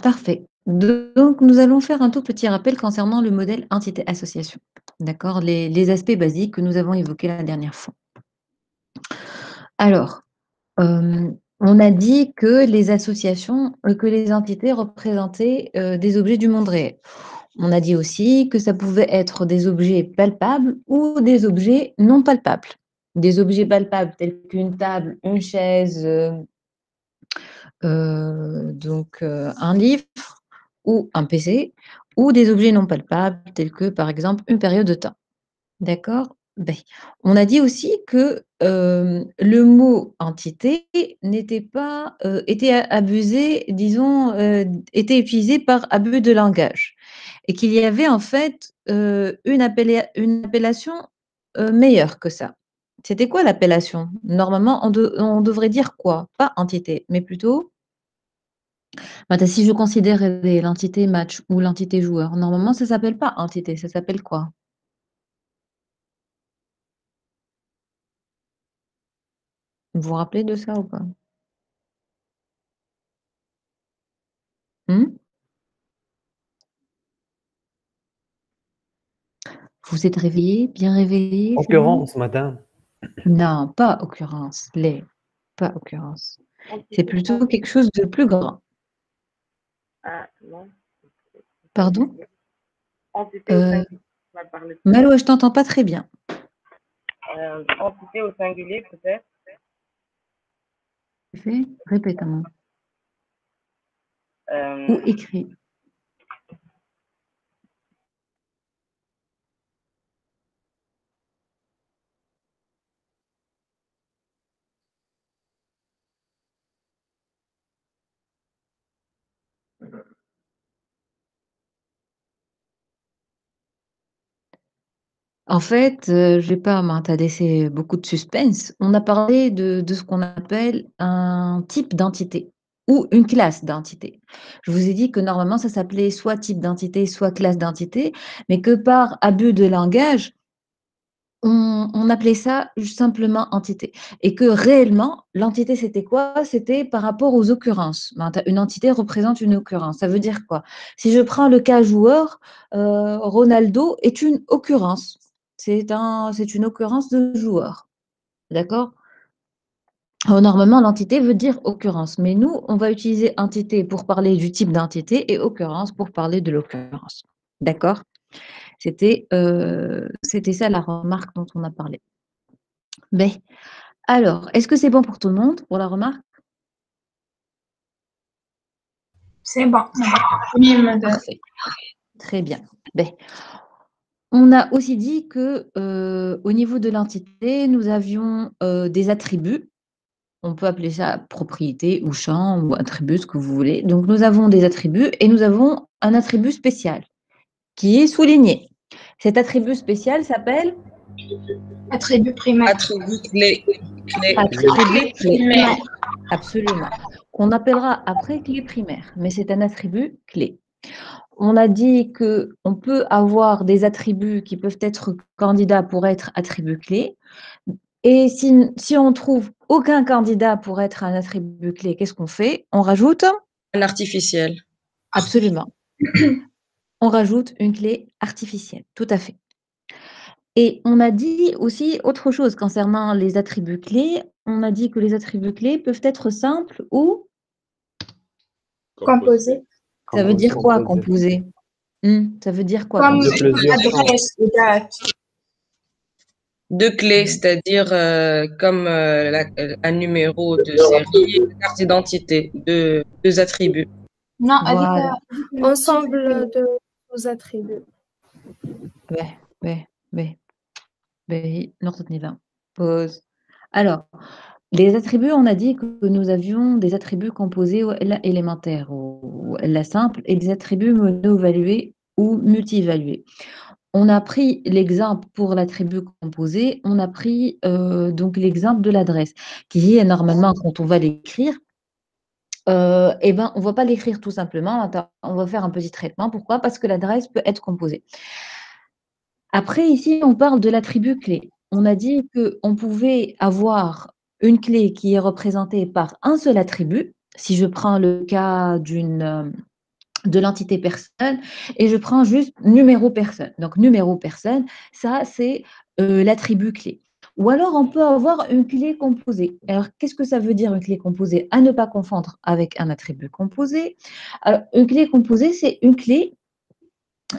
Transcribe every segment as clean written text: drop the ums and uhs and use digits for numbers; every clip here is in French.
Parfait. Donc, nous allons faire un tout petit rappel concernant le modèle entité-association. D'accord? Les aspects basiques que nous avons évoqués la dernière fois. Alors, on a dit que les associations, que les entités représentaient des objets du monde réel. On a dit aussi que ça pouvait être des objets palpables ou des objets non palpables. Des objets palpables tels qu'une table, une chaise, un livre ou un PC, ou des objets non palpables tels que, par exemple, une période de temps. D'accord? On a dit aussi que, le mot entité n'était pas, était abusé, disons, était utilisé par abus de langage et qu'il y avait en fait, une appellation, meilleure que ça. C'était quoi l'appellation? Normalement, on devrait dire quoi? Pas entité, mais plutôt si je considère l'entité match ou l'entité joueur, normalement ça s'appelle pas entité, ça s'appelle quoi? Vous vous rappelez de ça ou pas? Mmh? Vous êtes réveillé, bien réveillé, c'est bon? Occurrence, madame. Non, pas occurrence, pas occurrence. C'est Entité, plutôt quelque chose de plus grand. non. Pardon? Entité au Heu, singulier, on va parler. Malo, je t'entends pas très bien. Entité au singulier, peut-être. Répète un mot. Euh, Ou écrit. En fait, je vais pas m'intéresser beaucoup de suspense. On a parlé de ce qu'on appelle un type d'entité ou une classe d'entité. Je vous ai dit que normalement ça s'appelait soit type d'entité, soit classe d'entité, mais que par abus de langage, on appelait ça simplement entité et que réellement, l'entité, c'était quoi? C'était par rapport aux occurrences. Une entité représente une occurrence. Ça veut dire quoi? Si je prends le cas joueur, Ronaldo est une occurrence. C'est une occurrence de joueur. D'accord? Normalement, l'entité veut dire occurrence, mais nous, on va utiliser entité pour parler du type d'entité et occurrence pour parler de l'occurrence. D'accord? C'était ça la remarque dont on a parlé. Ben, alors, est-ce que c'est bon pour tout le monde, pour la remarque? C'est bon. Oui, madame. Parfait. Très bien. Ben, on a aussi dit que, au niveau de l'entité, nous avions, des attributs. On peut appeler ça propriété ou champ ou attribut, ce que vous voulez. Donc nous avons des attributs et nous avons un attribut spécial qui est souligné. Cet attribut spécial s'appelle? Attribut primaire. Attribut clé. Attribut clé. Primaire. Absolument. Qu'on appellera après clé primaire, mais c'est un attribut clé. On a dit qu'on peut avoir des attributs qui peuvent être candidats pour être attributs clés. Et si on trouve aucun candidat pour être un attribut clé, qu'est-ce qu'on fait? On rajoute? Un artificiel. Absolument. On rajoute une clé artificielle, tout à fait. Et on a dit aussi autre chose concernant les attributs clés. On a dit que les attributs clés peuvent être simples ou? Composé. Ça veut dire quoi, composé? Ça veut dire quoi, Comme composé? adresse et date. Deux clés, c'est-à-dire comme un numéro de série, une carte d'identité, deux attributs. Non, Voilà. Ensemble de vos attributs. نقطة نظام. Pause. Alors, les attributs, on a dit que nous avions des attributs composés ou élémentaires ou simples et des attributs mono-évalués ou multi-évalués. On a pris l'exemple pour l'attribut composé, on a pris donc l'exemple de l'adresse qui est normalement quand on va l'écrire, on ne va pas l'écrire tout simplement, on va faire un petit traitement. Pourquoi? Parce que l'adresse peut être composée. Après ici, on parle de l'attribut clé. On a dit qu'on pouvait avoir une clé qui est représentée par un seul attribut si je prends le cas de l'entité personne et je prends juste numéro personne. Donc, numéro personne, ça, c'est l'attribut clé. Ou alors, on peut avoir une clé composée. Alors, qu'est-ce que ça veut dire une clé composée? À ne pas confondre avec un attribut composé. Alors, une clé composée, c'est une clé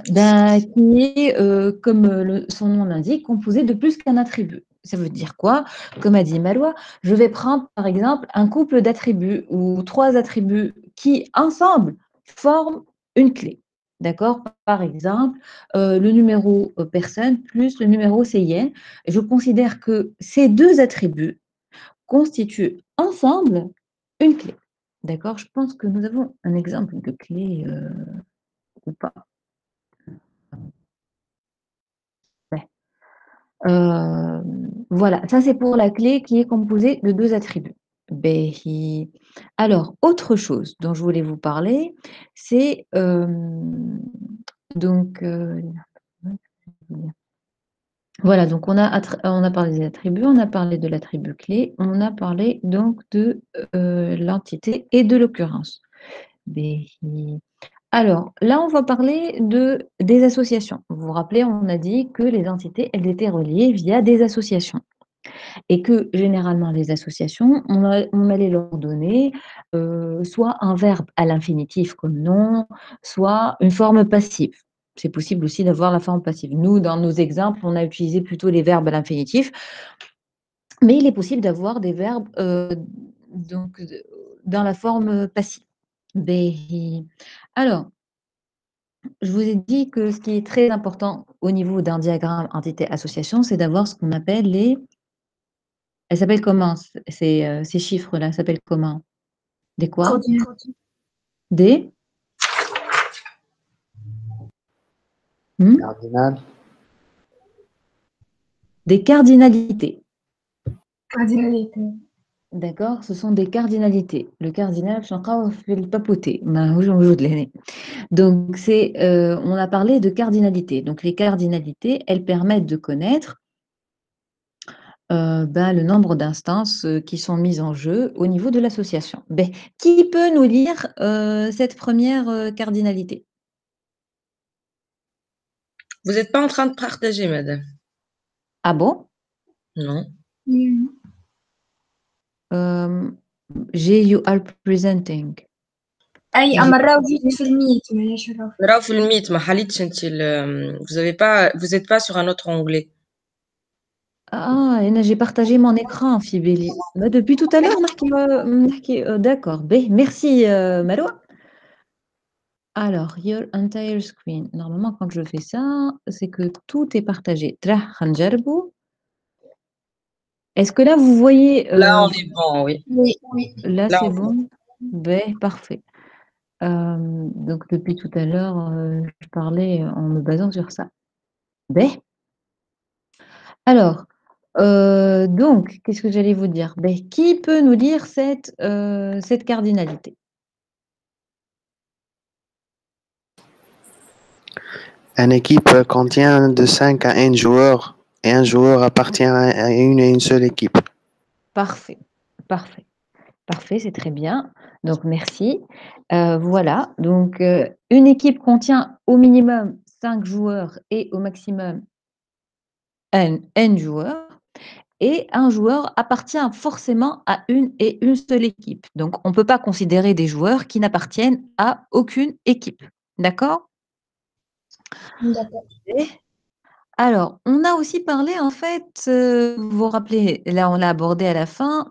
qui est, comme son nom l'indique, composée de plus qu'un attribut. Ça veut dire quoi? Comme a dit Maroua, je vais prendre par exemple un couple d'attributs ou 3 attributs qui ensemble forment une clé. D'accord? Par exemple, le numéro personne plus le numéro CIN. Je considère que ces 2 attributs constituent ensemble une clé. D'accord? Je pense que nous avons un exemple de clé ou pas. Ouais. Voilà, ça c'est pour la clé qui est composée de 2 attributs. Bahi. Alors, autre chose dont je voulais vous parler, c'est donc voilà, donc on a parlé des attributs, on a parlé de l'attribut clé, on a parlé donc de l'entité et de l'occurrence. Bahi. Alors, là, on va parler des associations. Vous vous rappelez, on a dit que les entités, elles étaient reliées via des associations. Et que généralement, les associations, on allait leur donner soit un verbe à l'infinitif comme nom, soit une forme passive. C'est possible aussi d'avoir la forme passive. Nous, dans nos exemples, on a utilisé plutôt les verbes à l'infinitif, mais il est possible d'avoir des verbes dans la forme passive. Alors, je vous ai dit que ce qui est très important au niveau d'un diagramme entité-association, c'est d'avoir ce qu'on appelle les... Elles s'appellent comment ces chiffres-là s'appellent comment? Des quoi? Coordinate. Des Cardinal. Des cardinalités. Cardinalité. D'accord? Ce sont des cardinalités. Le cardinal, je vais le papoter. Donc, on a parlé de cardinalité. Donc, les cardinalités, elles permettent de connaître le nombre d'instances qui sont mises en jeu au niveau de l'association. Qui peut nous lire cette première cardinalité? Vous n'êtes pas en train de partager, madame? Ah bon? Non. You are presenting. أي أما راهو جيت في الميت مانيش راهو. راهو في الميت ما حليتش انت vous n'êtes pas sur un autre onglet. Ah, j'ai partagé mon écran, Fibeli. Depuis tout à l'heure, d'accord. Merci, Maroua. Alors, your entire screen. Normalement, quand je fais ça, c'est que tout est partagé. Est-ce que là, vous voyez... Là, on est bon, oui. Oui, oui. Là, Là, c'est on bon? Parfait. Donc, depuis tout à l'heure, je parlais en me basant sur ça. Alors, donc, qu'est-ce que j'allais vous dire? Qui peut nous lire cette cardinalité? Une équipe contient de 5 à 1 joueur et un joueur appartient à une seule équipe. Parfait, parfait, parfait, c'est très bien. Donc, merci. Voilà, donc une équipe contient au minimum 5 joueurs et au maximum N joueurs. Et un joueur appartient forcément à une seule équipe. Donc, on ne peut pas considérer des joueurs qui n'appartiennent à aucune équipe. D'accord? D'accord. Alors, on a aussi parlé, en fait, vous vous rappelez, là, on l'a abordé à la fin,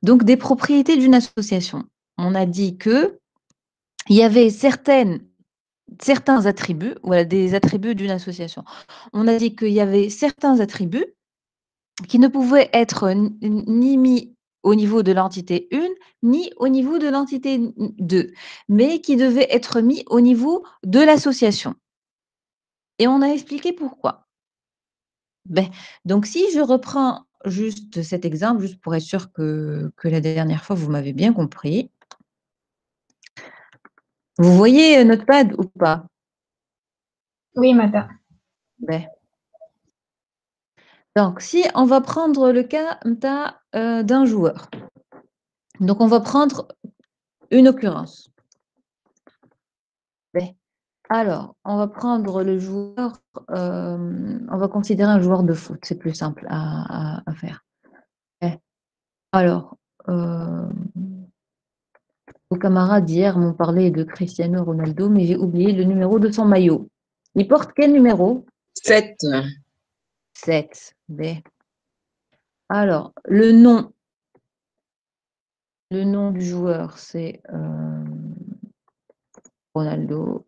donc des propriétés d'une association. On a dit qu'il y avait certains attributs, voilà, des attributs d'une association. On a dit qu'il y avait certains attributs qui ne pouvaient être ni mis au niveau de l'entité 1, ni au niveau de l'entité 2, mais qui devaient être mis au niveau de l'association. Et on a expliqué pourquoi. Donc, si je reprends juste cet exemple, juste pour être sûr que la dernière fois, vous m'avez bien compris. Vous voyez Notepad ou pas? Oui, madame. Donc, si on va prendre le cas d'un joueur. Donc, on va prendre une occurrence. Ben, alors, on va prendre le joueur, on va considérer un joueur de foot, c'est plus simple à faire. Alors, vos camarades hier m'ont parlé de Cristiano Ronaldo, mais j'ai oublié le numéro de son maillot. Il porte quel numéro? 7. 7. B. Alors, le nom du joueur, c'est Ronaldo.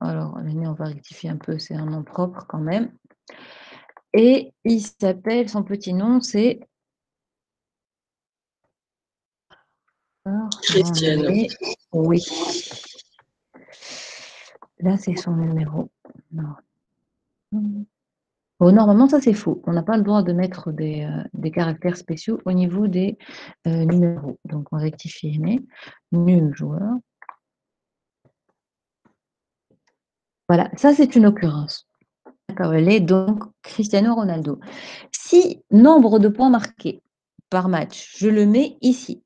Alors, on va rectifier un peu, c'est un nom propre quand même. Et il s'appelle, son petit nom, c'est Cristiano. Oui. Là, c'est son numéro. Non. Bon, normalement, ça, c'est faux. On n'a pas le droit de mettre des caractères spéciaux au niveau des numéros. Donc, on rectifie. Nul joueur. Voilà, ça, c'est une occurrence. D'accord, elle est donc Cristiano Ronaldo. Si nombre de points marqués par match, je le mets ici.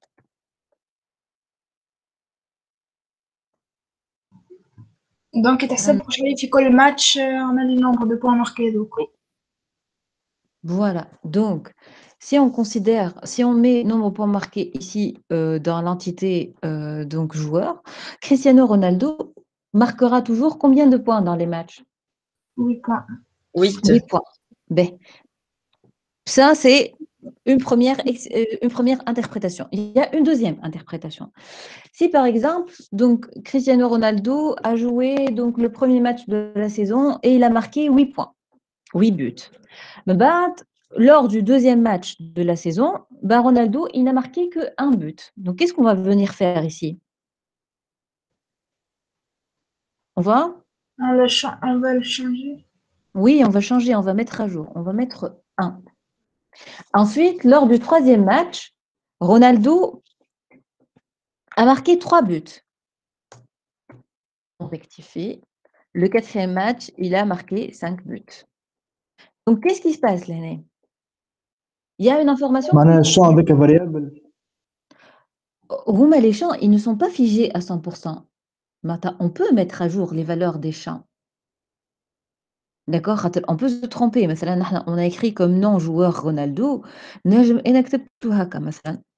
دونك تحسب شوية في كل ماتش عمل لي nombre de points marqués دوك. Voilà, donc si on met nombre de points marqués ici dans l'entité donc joueur, Cristiano Ronaldo marquera toujours combien de points dans les matchs? 8 points. 8. 8 points. Ben, ça, c'est une première interprétation. Il y a une deuxième interprétation. Si par exemple, donc Cristiano Ronaldo a joué donc le premier match de la saison et il a marqué 8 points, 8 buts. Ben, lors du deuxième match de la saison, ben Ronaldo, il n'a marqué qu'un but. Donc, qu'est-ce qu'on va venir faire ici? On va? On va le changer. Oui, on va changer, on va mettre à jour. On va mettre 1. Ensuite, lors du troisième match, Ronaldo a marqué 3 buts. On rectifie. Le quatrième match, il a marqué 5 buts. Donc, qu'est-ce qui se passe, l'année? Il y a une information. معناها الشامp avec un variable. Les champs, ils ne sont pas figés à 100%. On peut mettre à jour les valeurs des champs. D'accord? On peut se tromper. On a écrit comme nom joueur Ronaldo.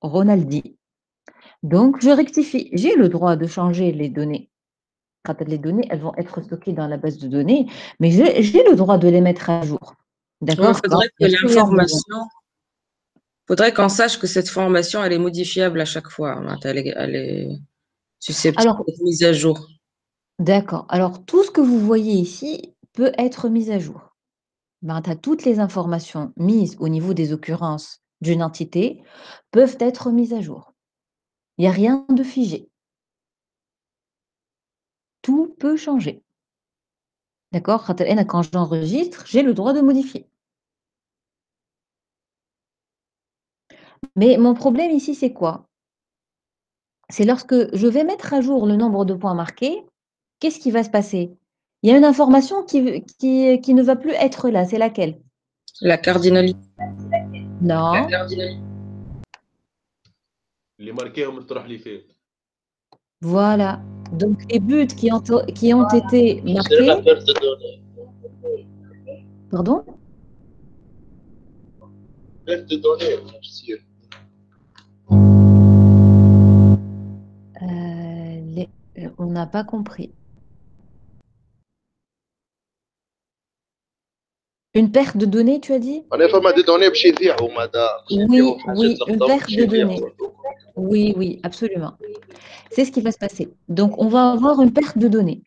Ronaldi. Donc, je rectifie. J'ai le droit de changer les données. Les données, elles vont être stockées dans la base de données, mais j'ai le droit de les mettre à jour. D'accord? Faudrait qu'on sache que cette formation, elle est modifiable à chaque fois. Elle est susceptible d'être mise à jour. D'accord. Alors, tout ce que vous voyez ici peut être mis à jour. Toutes les informations mises au niveau des occurrences d'une entité peuvent être mises à jour. Il n'y a rien de figé. Tout peut changer. D'accord? Quand j'enregistre, j'ai le droit de modifier. Mais mon problème ici, c'est quoi? C'est lorsque je vais mettre à jour le nombre de points marqués, qu'est-ce qui va se passer? Il y a une information qui ne va plus être là. C'est laquelle? La cardinalité. Non. La cardinalité. Voilà. Donc, les buts qui ont été marqués. Pardon? On n'a pas compris. Une perte de données, tu as dit? Oui, une perte de données. Oui, absolument. C'est ce qui va se passer. Donc, on va avoir une perte de données.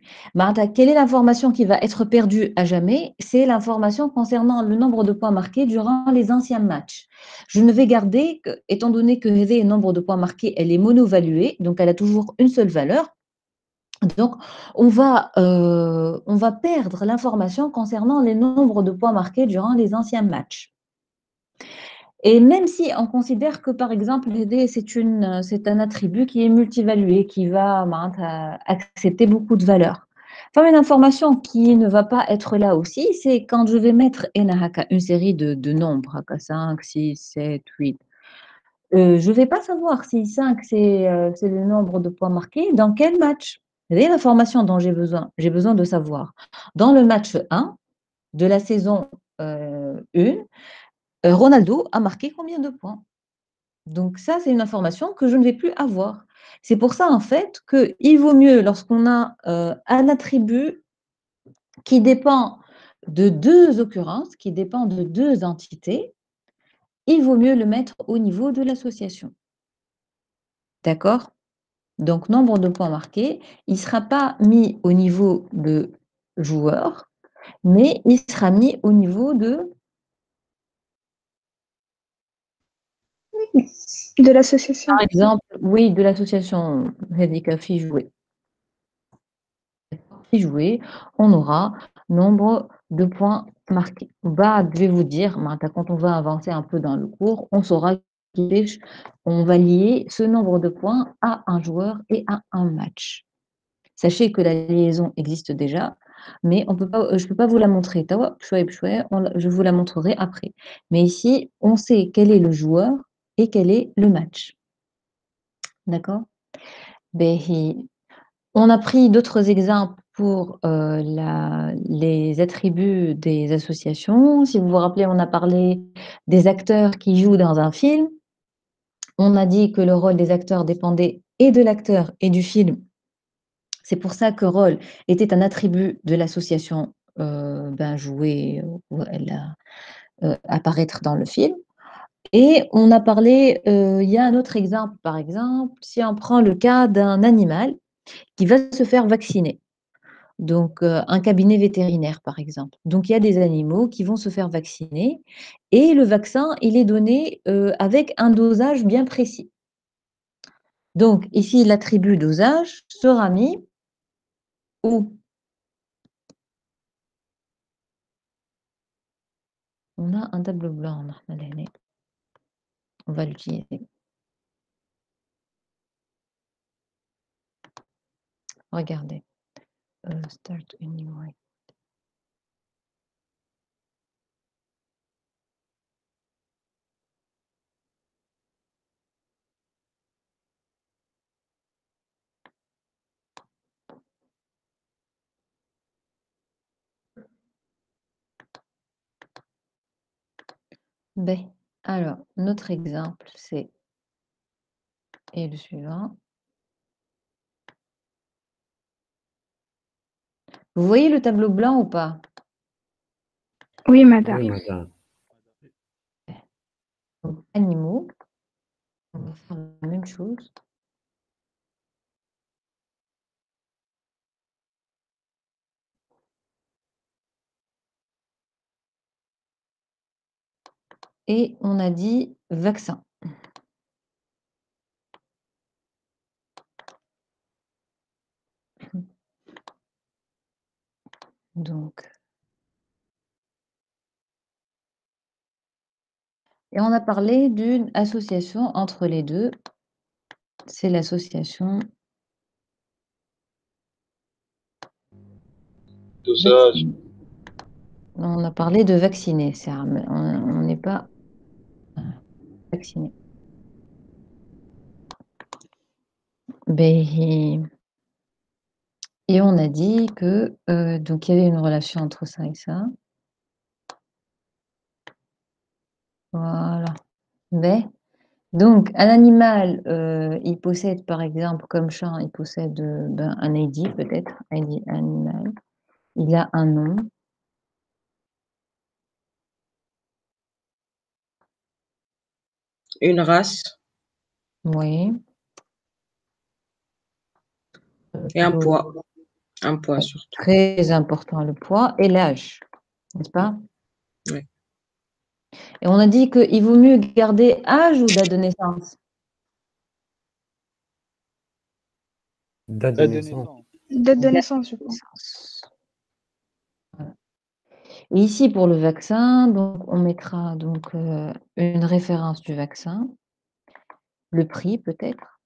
Quelle est l'information qui va être perdue à jamais? C'est l'information concernant le nombre de points marqués durant les anciens matchs. Je ne vais garder, étant donné que le nombre de points marqués, elle est monovaluée, donc elle a toujours une seule valeur. Donc, on va perdre l'information concernant les nombres de points marqués durant les anciens matchs. Et même si on considère que, par exemple, c'est un attribut qui est multivalué, qui va accepter beaucoup de valeurs. Enfin, une information qui ne va pas être là aussi, c'est quand je vais mettre une série de nombres, 5, 6, 7, 8. Je ne vais pas savoir si 5, c'est le nombre de points marqués, dans quel match. C'est l'information dont j'ai besoin. J'ai besoin de savoir. Dans le match 1 de la saison 1, Ronaldo a marqué combien de points? Donc ça, c'est une information que je ne vais plus avoir. C'est pour ça, en fait, qu'il vaut mieux, lorsqu'on a un attribut qui dépend de 2 occurrences, qui dépend de 2 entités, il vaut mieux le mettre au niveau de l'association. D'accord? Donc, nombre de points marqués, il ne sera pas mis au niveau de joueur, mais il sera mis au niveau de l'association. par exemple, oui, de l'association Hedika Fille Jouée. Fille Jouée, on aura nombre de points marqués. Bah, je vais vous dire, quand on va avancer un peu dans le cours, on saura on va lier ce nombre de points à un joueur et à un match. Sachez que la liaison existe déjà, mais je ne peux pas vous la montrer. Je vous la montrerai après. Mais ici, on sait quel est le joueur et quel est le match. D'accord? On a pris d'autres exemples pour les attributs des associations. Si vous vous rappelez, on a parlé des acteurs qui jouent dans un film. On a dit que le rôle des acteurs dépendait et de l'acteur et du film. C'est pour ça que rôle était un attribut de l'association jouée ou apparaître dans le film. Et on a parlé, il y a un autre exemple, par exemple, si on prend le cas d'un animal qui va se faire vacciner. Donc, un cabinet vétérinaire, par exemple. Donc, il y a des animaux qui vont se faire vacciner et le vaccin, il est donné avec un dosage bien précis. Donc, ici, l'attribut dosage sera mis où? On a un tableau blanc, on va l'utiliser. Regardez. Start a new way. Alors, notre exemple, c'est le suivant. Vous voyez le tableau blanc ou pas? Oui, madame. Oui, madame. Donc, animaux. On va faire la même chose. Et on a dit vaccin. Donc, et on a parlé d'une association entre les deux. C'est l'association Dosage. On a parlé de vacciner, on n'est pas vacciné. Et on a dit que donc il y avait une relation entre ça et ça. Voilà. Donc un animal, il possède par exemple comme chat, il possède un ID peut-être, ID animal. Il a un nom. Une race Oui. et un poids. Un poids surtout. Très important, le poids et l'âge, n'est-ce pas? Oui. Et on a dit qu'il vaut mieux garder âge ou date de naissance? Date de naissance. Date de naissance, je pense. Voilà. Et ici, pour le vaccin, donc on mettra donc une référence du vaccin, le prix peut-être.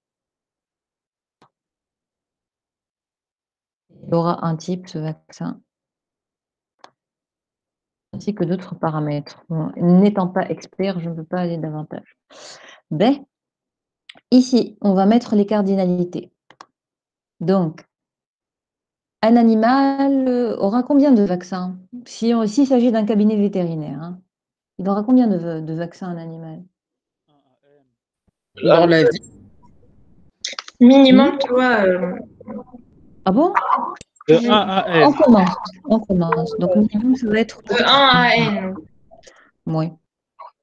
il aura un type, ce vaccin, ainsi que d'autres paramètres. Bon, n'étant pas expert, je ne peux pas aller davantage. Ben, ici, on va mettre les cardinalités. Donc, un animal aura combien de vaccins? S'il s'agit d'un cabinet vétérinaire, hein, il aura combien de vaccins, un animal? Dans la vie. Minimum 3. Ah bon? De 1 à N. On commence. Donc, minimum, ça va être De 1 à N. Oui.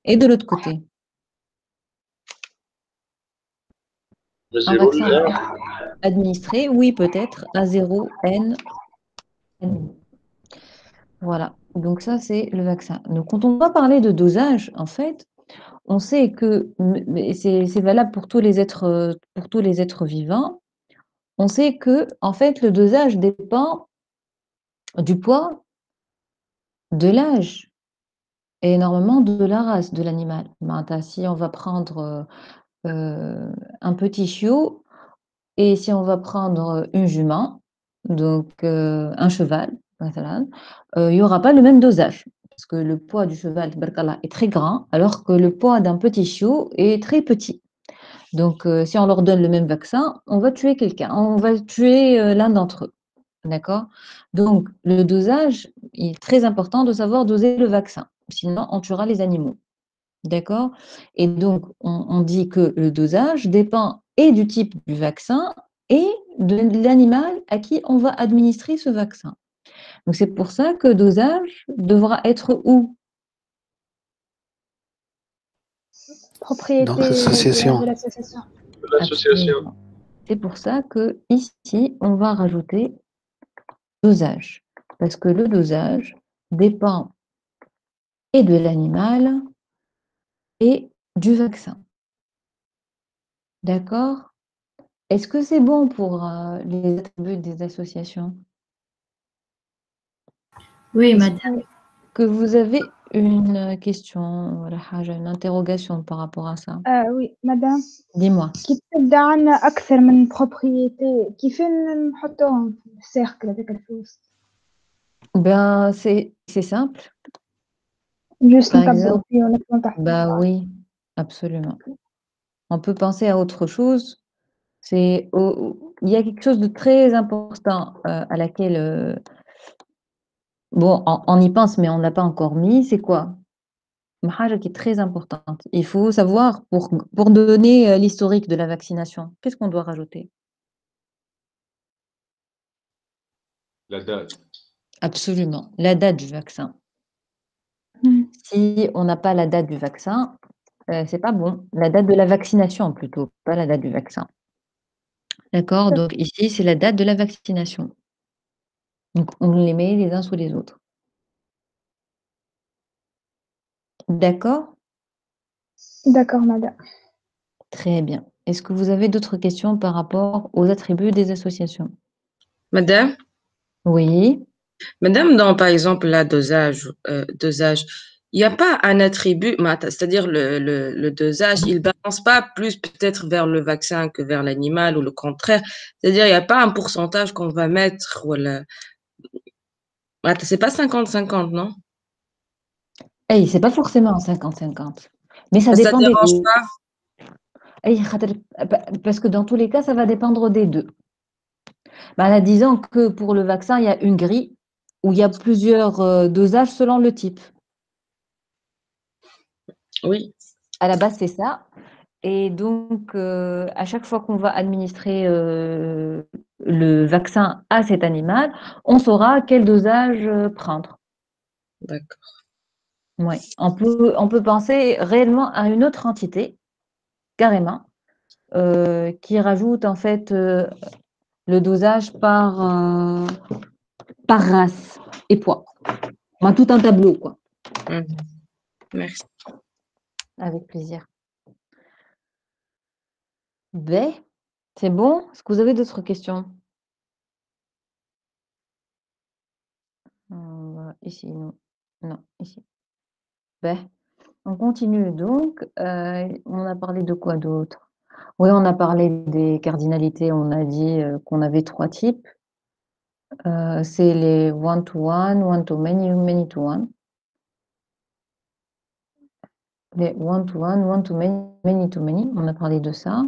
Et de l'autre côté? Un vaccin administré, oui, peut-être, à 0, N. Voilà. Donc, ça, c'est le vaccin. Donc, quand on va parler de dosage, en fait, on sait que c'est valable pour tous les êtres vivants. On sait que, en fait, le dosage dépend du poids, de l'âge et énormément de la race de l'animal. Si on va prendre un petit chiot et si on va prendre une jument, donc un cheval, il n'y aura pas le même dosage. Parce que le poids du cheval, tabarkallah, est très grand, alors que le poids d'un petit chiot est très petit. Donc, si on leur donne le même vaccin, on va tuer quelqu'un, on va tuer l'un d'entre eux. D'accord? Donc, le dosage, il est très important de savoir doser le vaccin. Sinon, on tuera les animaux. D'accord? Et donc, on dit que le dosage dépend et du type du vaccin et de l'animal à qui on va administrer ce vaccin. Donc, c'est pour ça que le dosage devra être où? Propriété Dans l'association. de l'association. Absolument. C'est pour ça que ici, on va rajouter dosage. Parce que le dosage dépend et de l'animal et du vaccin. D'accord? Est-ce que c'est bon pour les attributs des associations? Oui, madame. Que vous avez une question, une interrogation par rapport à ça? Oui, madame. Dis-moi. كي تبدا عندنا أكثر من بروبريتي كيف نحطوهم في السيركل هذاك الفلوس؟ Ben, c'est simple. Juste Par نكبروا exemple, فيه ونكتبوا تحت. bah oui, absolument. On peut penser à autre chose. Il y a quelque chose de très important à laquelle, bon, on y pense, mais on ne l'a pas encore mis. C'est quoi? Une chose qui est très importante. Il faut savoir, pour donner l'historique de la vaccination, qu'est-ce qu'on doit rajouter? La date. Absolument, la date du vaccin. Si on n'a pas la date du vaccin, c'est pas bon. La date de la vaccination plutôt, pas la date du vaccin. D'accord? Donc ici, c'est la date de la vaccination. Donc on les met les uns sous les autres. D'accord? D'accord, madame. Très bien. Est-ce que vous avez d'autres questions par rapport aux attributs des associations? Madame, Oui. Madame, dans par exemple la dosage, il n'y a pas un attribut, c'est-à-dire le dosage, il ne balance pas plus peut-être vers le vaccin que vers l'animal ou le contraire. C'est-à-dire, il n'y a pas un pourcentage qu'on va mettre. C'est pas 50-50, non? Hey, c'est pas forcément 50-50. Mais ça Ça dépend des dérange deux. pas? Hey, parce que dans tous les cas, ça va dépendre des deux. Là, disons que pour le vaccin, il y a une grille où il y a plusieurs dosages selon le type. Oui. À la base, c'est ça. Et donc, à chaque fois qu'on va administrer le vaccin à cet animal, on saura quel dosage prendre. D'accord. Ouais. On peut penser réellement à une autre entité, carrément, qui rajoute en fait le dosage par race et poids. Tout un tableau, quoi. Merci. Avec plaisir. Ben, c'est bon? Est-ce que vous avez d'autres questions? Ici, non. Non, ici. Ben, on continue donc. On a parlé de quoi d'autre? Oui, on a parlé des cardinalités. On a dit qu'on avait 3 types. C'est les one-to-one, one-to-many, many-to-one. Les one-to-one, one-to-many, many-to-many. On a parlé de ça.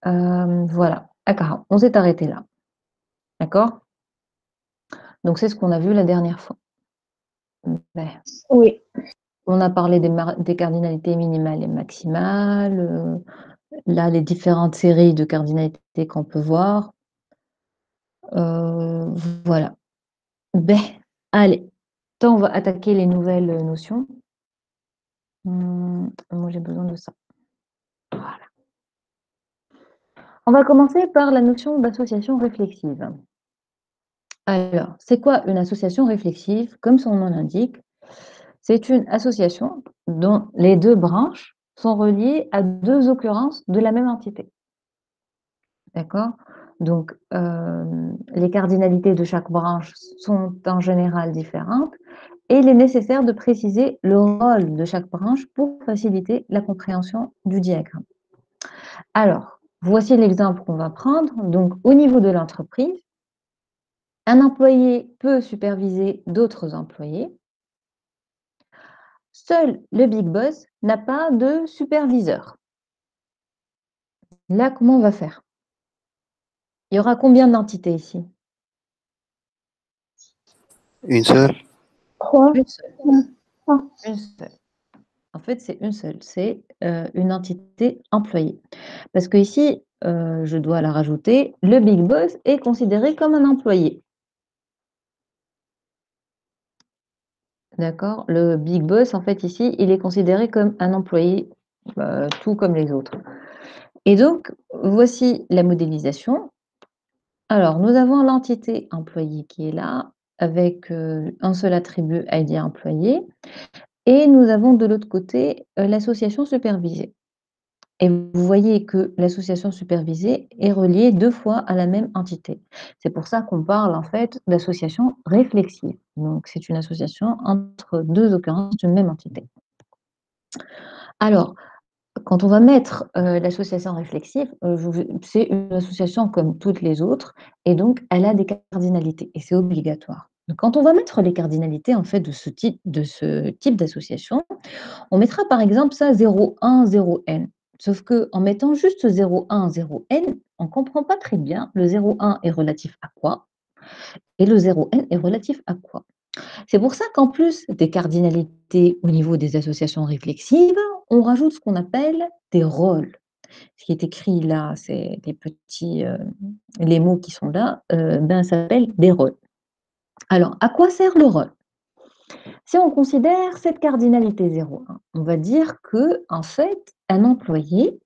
Voilà. D'accord. On s'est arrêté là. D'accord? Donc, c'est ce qu'on a vu la dernière fois. Ben, Oui. on a parlé des cardinalités minimales et maximales. Là, les différentes séries de cardinalités qu'on peut voir. Voilà. Ben, allez. On va attaquer les nouvelles notions. Moi, j'ai besoin de ça. Voilà. On va commencer par la notion d'association réflexive. Alors, c'est quoi une association réflexive? Comme son nom l'indique, c'est une association dont les deux branches sont reliées à deux occurrences de la même entité. D'accord? Donc, les cardinalités de chaque branche sont en général différentes et il est nécessaire de préciser le rôle de chaque branche pour faciliter la compréhension du diagramme. Alors, voici l'exemple qu'on va prendre. Donc, au niveau de l'entreprise, un employé peut superviser d'autres employés. Seul le big boss n'a pas de superviseur. Là, comment on va faire? Il y aura combien d'entités ici? Une seule. 3. Une seule. Ah. Une seule. En fait, c'est une seule. C'est une entité employée. Parce que ici, je dois la rajouter, le big boss est considéré comme un employé. D'accord? Le big boss, en fait, ici, il est considéré comme un employé, tout comme les autres. Et donc, voici la modélisation. Alors, nous avons l'entité employé qui est là, avec un seul attribut ID employé. Et nous avons de l'autre côté l'association supervisée. Et vous voyez que l'association supervisée est reliée 2 fois à la même entité. C'est pour ça qu'on parle en fait d'association réflexive. Donc, c'est une association entre 2 occurrences d'une même entité. Alors, quand on va mettre l'association réflexive, c'est une association comme toutes les autres et donc elle a des cardinalités et c'est obligatoire. Donc, quand on va mettre les cardinalités en fait de ce type d'association, on mettra par exemple ça 0, 1, 0, n. Sauf qu'en mettant juste 0, 1, 0, n, on ne comprend pas très bien le 0, 1 est relatif à quoi et le 0, n est relatif à quoi. C'est pour ça qu'en plus des cardinalités au niveau des associations réflexives, on rajoute ce qu'on appelle des rôles. Ce qui est écrit là, c'est les petits, les mots qui sont là, ça s'appelle des rôles. Alors, à quoi sert le rôle? Si on considère cette cardinalité 0,1, on va dire que en fait, un employé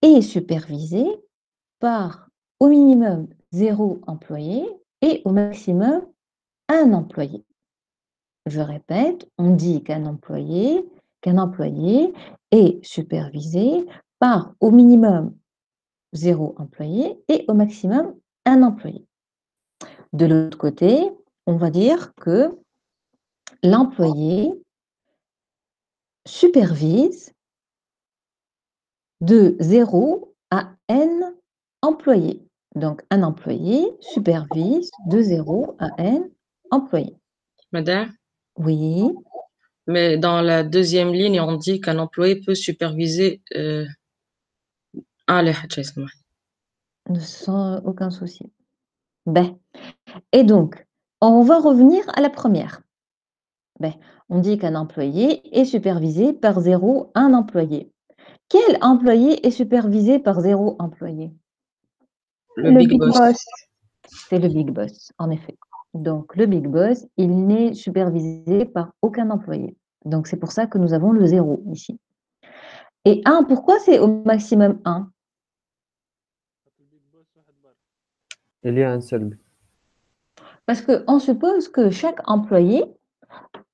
est supervisé par au minimum 0 employé et au maximum 1 employé. Je répète, on dit qu'un employé est supervisé par au minimum 0 employé et au maximum 1 employé. De l'autre côté, on va dire que l'employé supervise de 0 à n employés. Donc, un employé supervise de 0 à n employés. Madame, Oui, mais dans la deuxième ligne, on dit qu'un employé peut superviser les حاجة يسمح. sans aucun souci. Ben, et donc, on va revenir à la première. Ben, on dit qu'un employé est supervisé par 0, 1 employé. Quel employé est supervisé par 0 employé? Le big boss. C'est le big boss, en effet. Donc, le big boss, il n'est supervisé par aucun employé. Donc, c'est pour ça que nous avons le 0 ici. Et 1, pourquoi c'est au maximum 1? Il y a un seul. Parce qu'on suppose que chaque employé,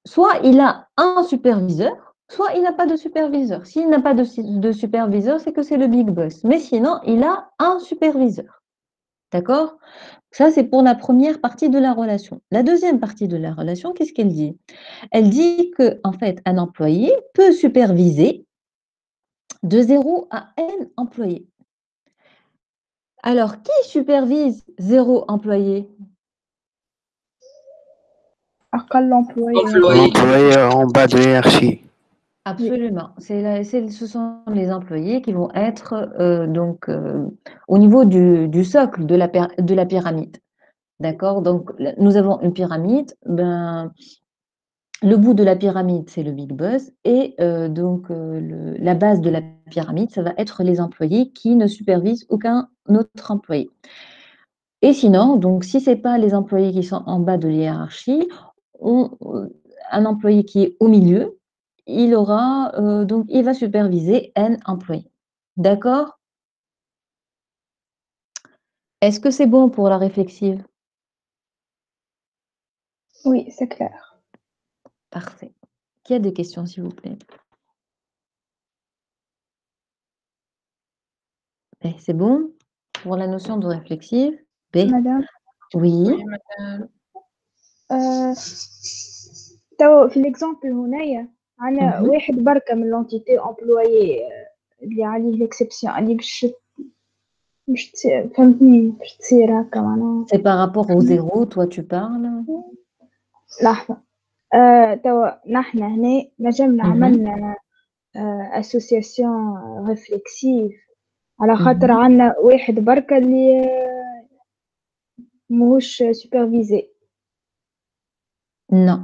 soit il a un superviseur, soit il n'a pas de superviseur. S'il n'a pas de superviseur, c'est que c'est le big boss. Mais sinon, il a un superviseur. D'accord? Ça, c'est pour la première partie de la relation. La deuxième partie de la relation, qu'est-ce qu'elle dit? Elle dit que, en fait, un employé peut superviser de 0 à n employés. Alors, qui supervise 0 employé? أقل employé. Employé. L'employeur en bas de hiérarchie. Absolument. Ce sont les employés qui vont être au niveau du socle de la pyramide. D'accord? Donc, nous avons une pyramide. Ben, le bout de la pyramide, c'est le big boss. Et la base de la pyramide, ça va être les employés qui ne supervisent aucun autre employé. Et sinon, donc, si ce n'est pas les employés qui sont en bas de la hiérarchie, un employé qui est au milieu, il va superviser N employés. D'accord? Est-ce que c'est bon pour la réflexive? Oui, c'est clair. Parfait. Qui a des questions, s'il vous plaît? C'est bon pour la notion de réflexive? B. Madame, Oui. تو في l'exemple هنايا عندنا Mhm. واحد بركة من l'entité employé اللي عليه l'exception اللي مش فهمتني مش تصير هكا معناها. C'est par rapport au zéro, toi, tu parles? لحظة توا نحن هنا نجمنا Mhm. عملنا association réflexive على خاطر Mhm. عندنا واحد بركة اللي ماهوش supervisé. Non,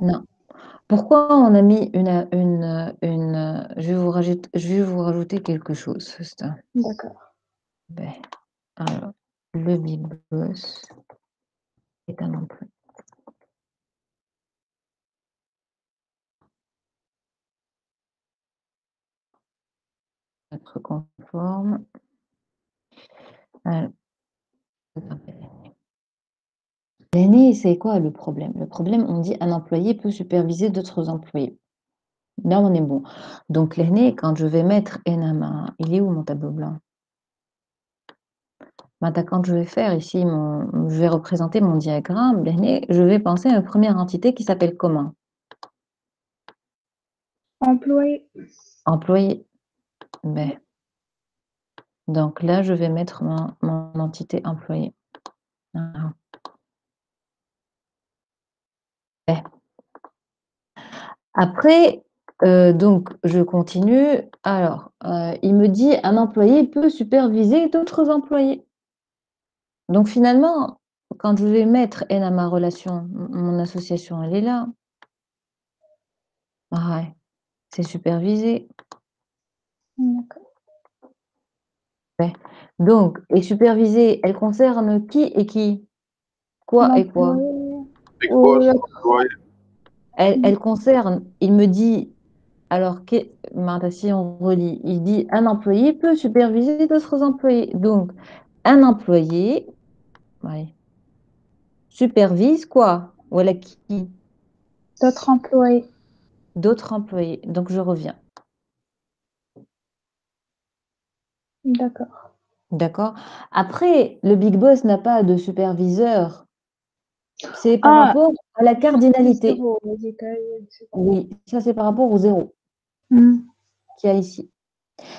non. Pourquoi on a mis je vais vous rajouter quelque chose. D'accord. Ben, alors, le big boss est un employé. Être conforme. Alors, l'aîné, c'est quoi le problème? Le problème, on dit un employé peut superviser d'autres employés. Là, on est bon. Donc, l'aîné, quand je vais mettre Enama, il est où mon tableau blanc? Maintenant, quand je vais faire ici, je vais représenter mon diagramme, l'aîné, je vais penser à une première entité qui s'appelle comment? Employé. Employé. Ben, donc là, je vais mettre mon entité employé. Ah. Ben. Après, donc, je continue. Alors, il me dit un employé peut superviser d'autres employés. Donc, finalement, quand je vais mettre N à ma relation, mon association, elle est là. Ah ouais, c'est supervisé. D'accord. Ouais. Donc, et supervisé, elle concerne qui et qui? Quoi et quoi? Big boss, employé. Elle concerne, il me dit, alors, si on relit, il dit un employé peut superviser d'autres employés. Donc, un employé ouais, supervise quoi? Voilà qui? D'autres employés. D'autres employés. Donc, je reviens. D'accord. D'accord? Après, le big boss n'a pas de superviseur. C'est par rapport à la cardinalité. Zéro, Oui, ça c'est par rapport au zéro Mm. qu'il y a ici.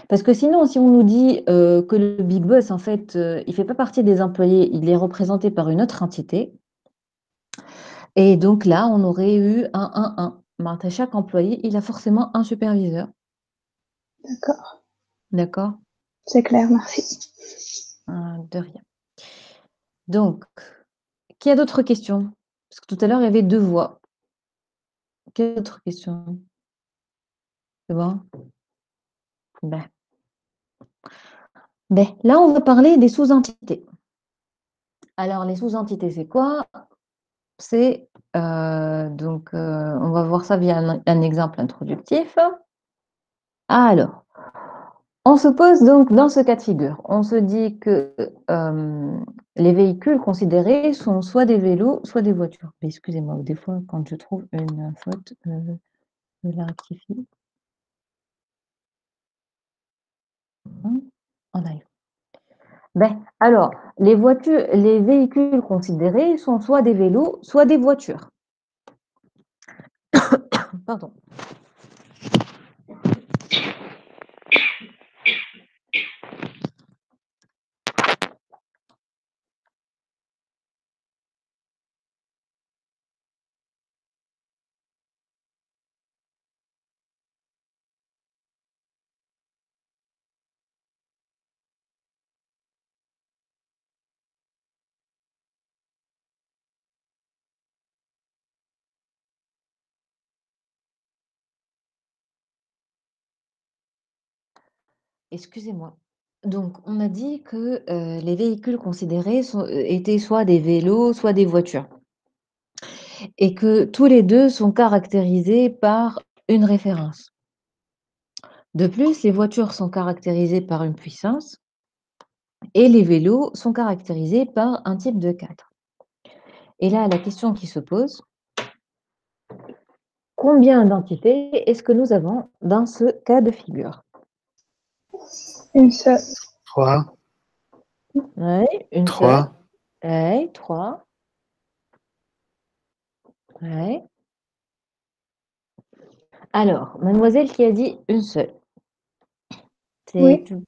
Parce que sinon, si on nous dit que le big boss, en fait, il ne fait pas partie des employés, il est représenté par une autre entité. Et donc là, on aurait eu un 1-1. À chaque employé, il a forcément un superviseur. D'accord. D'accord? C'est clair, merci. De rien. Donc, qui a d'autres questions? Parce que tout à l'heure, il y avait 2 voix. Quelle autre question? C'est bon? Ben. Là, on va parler des sous-entités. Alors, les sous-entités, c'est quoi? C'est, on va voir ça via un exemple introductif. Alors, on se pose donc dans ce cas de figure. On se dit que les véhicules considérés sont soit des vélos, soit des voitures. Excusez-moi, des fois, quand je trouve une faute, je la rectifie. En arrive. Alors, les véhicules considérés sont soit des vélos, soit des voitures. Pardon. Excusez-moi. Donc, on a dit que les véhicules considérés étaient soit des vélos, soit des voitures, et que tous les deux sont caractérisés par une référence. De plus, les voitures sont caractérisées par une puissance et les vélos sont caractérisés par un type de cadre. Et là, la question qui se pose, combien d'entités est-ce que nous avons dans ce cas de figure? Une seule. 3, Oui, une seule. 3, Oui, 3. Oui. Alors, mademoiselle qui a dit une seule. Oui. Tu nous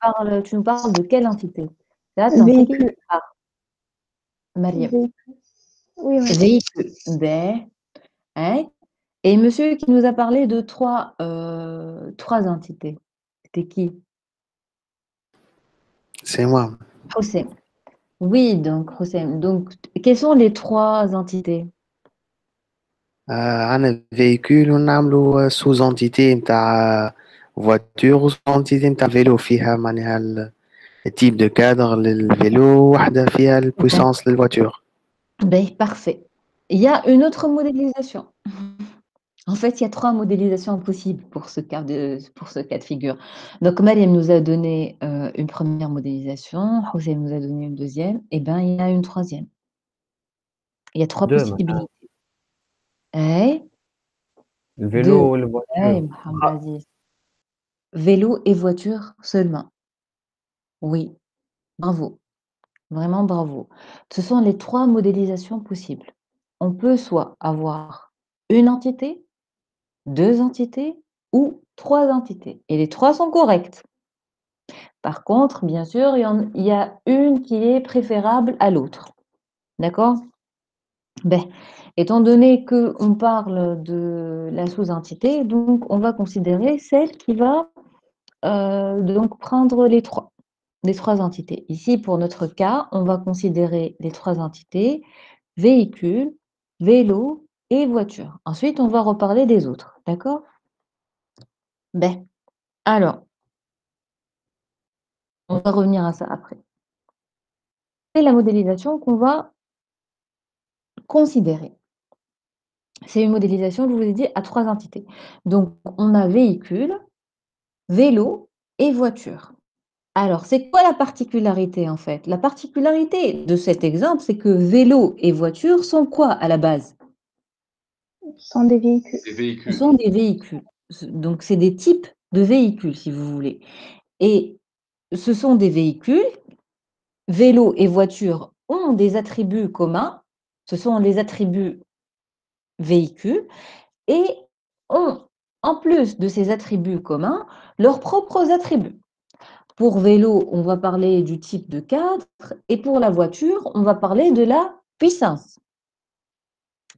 parles de quelle entité? Attends, c'est qui Véhicule. parle? Mariam. Véhicule. Oui, oui. Véhicule. Ben, hein? Et monsieur qui nous a parlé de trois entités. C'était qui? c'est moi. Hossein. Oui, donc Hossein. Donc, quelles sont les trois entités? أنا فيكول ونعملوا sous-entité نتاع voiture و sous-entité نتاع vélo فيها معناها التيب دو كادر للفيلو واحدة فيها البويسانس للvoiture. Ben, parfait. Il y a une autre modélisation. En fait, il y a trois modélisations possibles pour ce cas de figure. Donc, Mariam nous a donné une première modélisation, Hossein nous a donné une deuxième, et bien, il y a une troisième. Il y a trois 2 معناها possibilités. Eh, الفيلو deux. والفواتور. Mohamed Aziz. Vélo et voiture seulement. Oui, bravo. Vraiment bravo. Ce sont les trois modélisations possibles. On peut soit avoir une entité, deux entités ou trois entités. Et les trois sont correctes. Par contre, bien sûr, il y a une qui est préférable à l'autre. D'accord? Ben, étant donné qu'on parle de la sous-entité, donc on va considérer celle qui va donc prendre les trois entités. Ici, pour notre cas, on va considérer les trois entités, véhicule, vélo et voiture. Ensuite, on va reparler des autres. D'accord? Ben, alors, on va revenir à ça après. C'est la modélisation qu'on va considérer. C'est une modélisation, je vous ai dit, à trois entités. Donc, on a véhicule, vélo et voiture. Alors, c'est quoi la particularité en fait? La particularité de cet exemple, c'est que vélo et voiture sont quoi à la base? Ce sont des véhicules. Des Ce véhicules. sont des véhicules. Donc, c'est des types de véhicules, si vous voulez. Et ce sont des véhicules. Vélo et voiture ont des attributs communs. Ce sont les attributs véhicules et ont, en plus de ces attributs communs, leurs propres attributs. Pour vélo, on va parler du type de cadre et pour la voiture, on va parler de la puissance.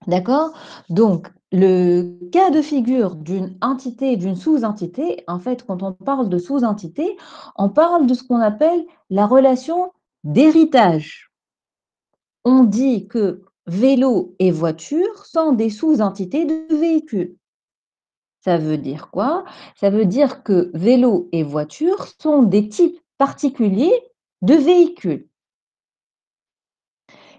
D'accord? Donc, le cas de figure d'une entité, d'une sous-entité, en fait, quand on parle de sous-entité, on parle de ce qu'on appelle la relation d'héritage. On dit que vélo et voiture sont des sous-entités de véhicules. Ça veut dire quoi? Ça veut dire que vélo et voiture sont des types particuliers de véhicules.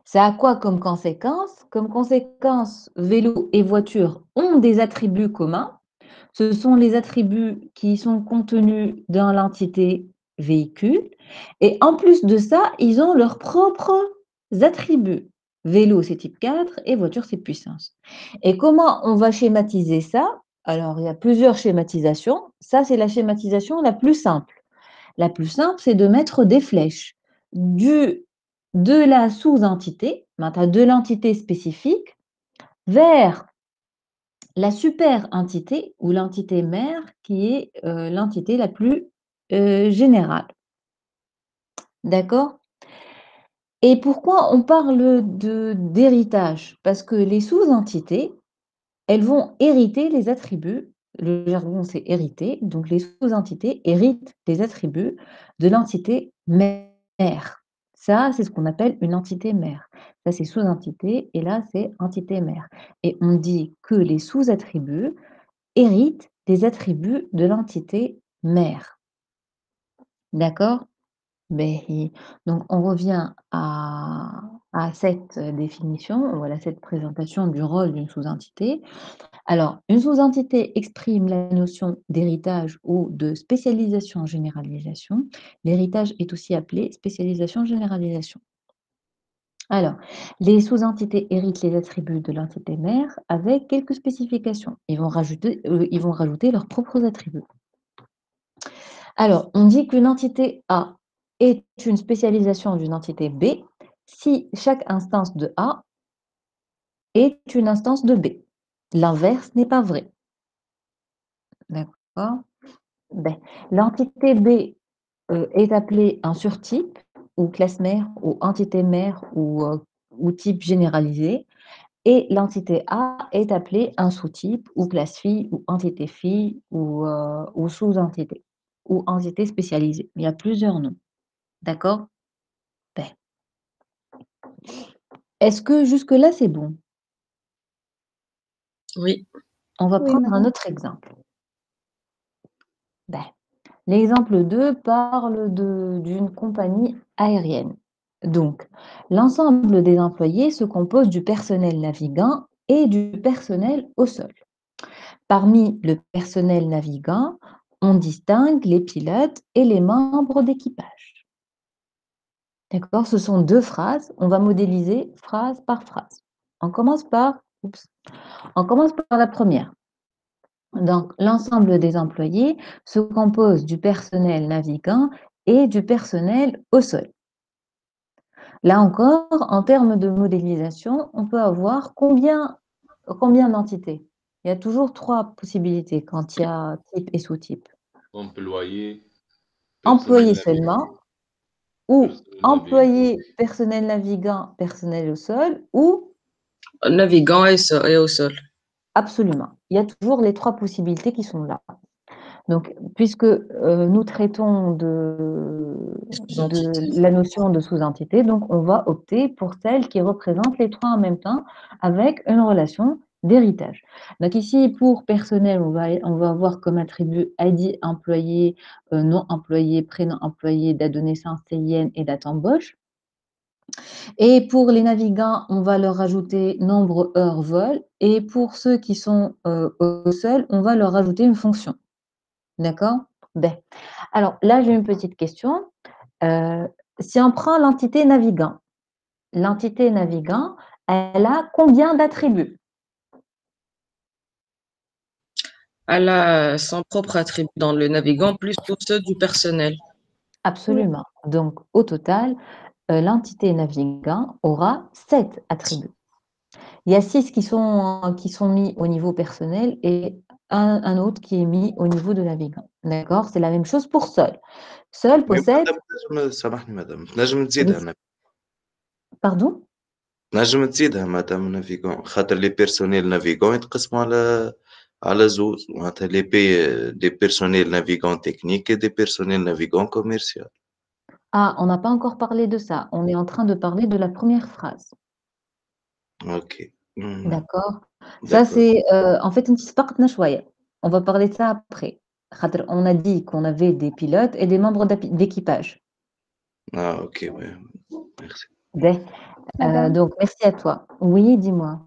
Ça a quoi comme conséquence? Comme conséquence, vélo et voiture ont des attributs communs. Ce sont les attributs qui sont contenus dans l'entité véhicule. Et en plus de ça, ils ont leurs propres attributs. Vélo, c'est type 4 et voiture, c'est puissance. Et comment on va schématiser ça? Alors, il y a plusieurs schématisations. Ça, c'est la schématisation la plus simple. La plus simple, c'est de mettre des flèches de la sous-entité, de l'entité spécifique, vers la super-entité ou l'entité mère qui est l'entité la plus générale. D'accord? Et pourquoi on parle d'héritage? Parce que les sous-entités, elles vont hériter les attributs. Le jargon, c'est hériter. Donc, les sous-entités héritent les attributs de l'entité mère. Ça, c'est ce qu'on appelle une entité mère. Ça, c'est sous-entité. Et là, c'est entité mère. Et on dit que les sous-attributs héritent des attributs de l'entité mère. D'accord? باهي. Donc on revient à cette définition, voilà, cette présentation du rôle d'une sous-entité. Alors, une sous-entité exprime la notion d'héritage ou de spécialisation-généralisation. L'héritage est aussi appelé spécialisation-généralisation. Alors, les sous-entités héritent les attributs de l'entité mère avec quelques spécifications. Ils vont rajouter leurs propres attributs. Alors, on dit qu'une entité A est une spécialisation d'une entité B si chaque instance de A est une instance de B. L'inverse n'est pas vrai. D'accord? Ben, l'entité B est appelée un surtype ou classe mère ou entité mère ou type généralisé. Et l'entité A est appelée un sous-type ou classe fille ou entité fille ou sous-entité ou entité spécialisée. Il y a plusieurs noms. D'accord? Ben, est-ce que jusque-là, c'est bon? Oui. On va Oui, prendre un madame. autre exemple. Ben, l'exemple 2 parle d'une compagnie aérienne. Donc, l'ensemble des employés se compose du personnel navigant et du personnel au sol. Parmi le personnel navigant, on distingue les pilotes et les membres d'équipage. D'accord? Ce sont deux phrases. On va modéliser phrase par phrase. On commence par la première. Donc, l'ensemble des employés se compose du personnel navigant et du personnel au sol. Là encore, en termes de modélisation, on peut avoir combien d'entités? Il y a toujours 3 possibilités quand il y a type et sous-type. Employé, Employé personnel seulement navigant, ou personnel navigant. employé, personnel navigant, personnel au sol ou Navigant et au sol. absolument. Il y a toujours les 3 possibilités qui sont là. Donc, puisque nous traitons de la notion de sous-entité, donc on va opter pour celle qui représente les 3 en même temps avec une relation d'héritage. Donc ici, pour personnel, on va avoir comme attribut ID employé, nom employé, prénom employé, date de naissance CIN et date d'embauche. Et pour les navigants, on va leur rajouter nombre heures vol. Et pour ceux qui sont au sol, on va leur rajouter une fonction. D'accord? Ben, alors là, j'ai une petite question. Si on prend l'entité navigant, elle a combien d'attributs? Elle a son propre attribut dans le navigant, plus tous ceux du personnel. Absolument. Donc, au total, l'entité navigant aura 7 attributs. Il y a 6 qui sont mis au niveau personnel et un autre qui est mis au niveau de navigant. D'accord? C'est la même chose pour Sol. Sol possède... سامحني مدام نجم تزيدها أنا. Pardon? نجم تزيدها مدام نافيغون خاطر لي بيرسونيل نافيغون يتقسموا على زوز معناتها لي دي بيرسونيل نافيغون تكنيك et des personnels navigants commercial. Ah, on n'a pas encore parlé de ça. On est en train de parler de la première phrase. Ok. D'accord? Ça, D'accord. c'est en fait un petit سبقتنا شوية. On va parler de ça après. خاطر on a dit qu'on avait des pilotes et des membres d'équipage. Ah ok, ouais. Merci. Ben, Madame. donc, merci à toi. Oui, dis-moi.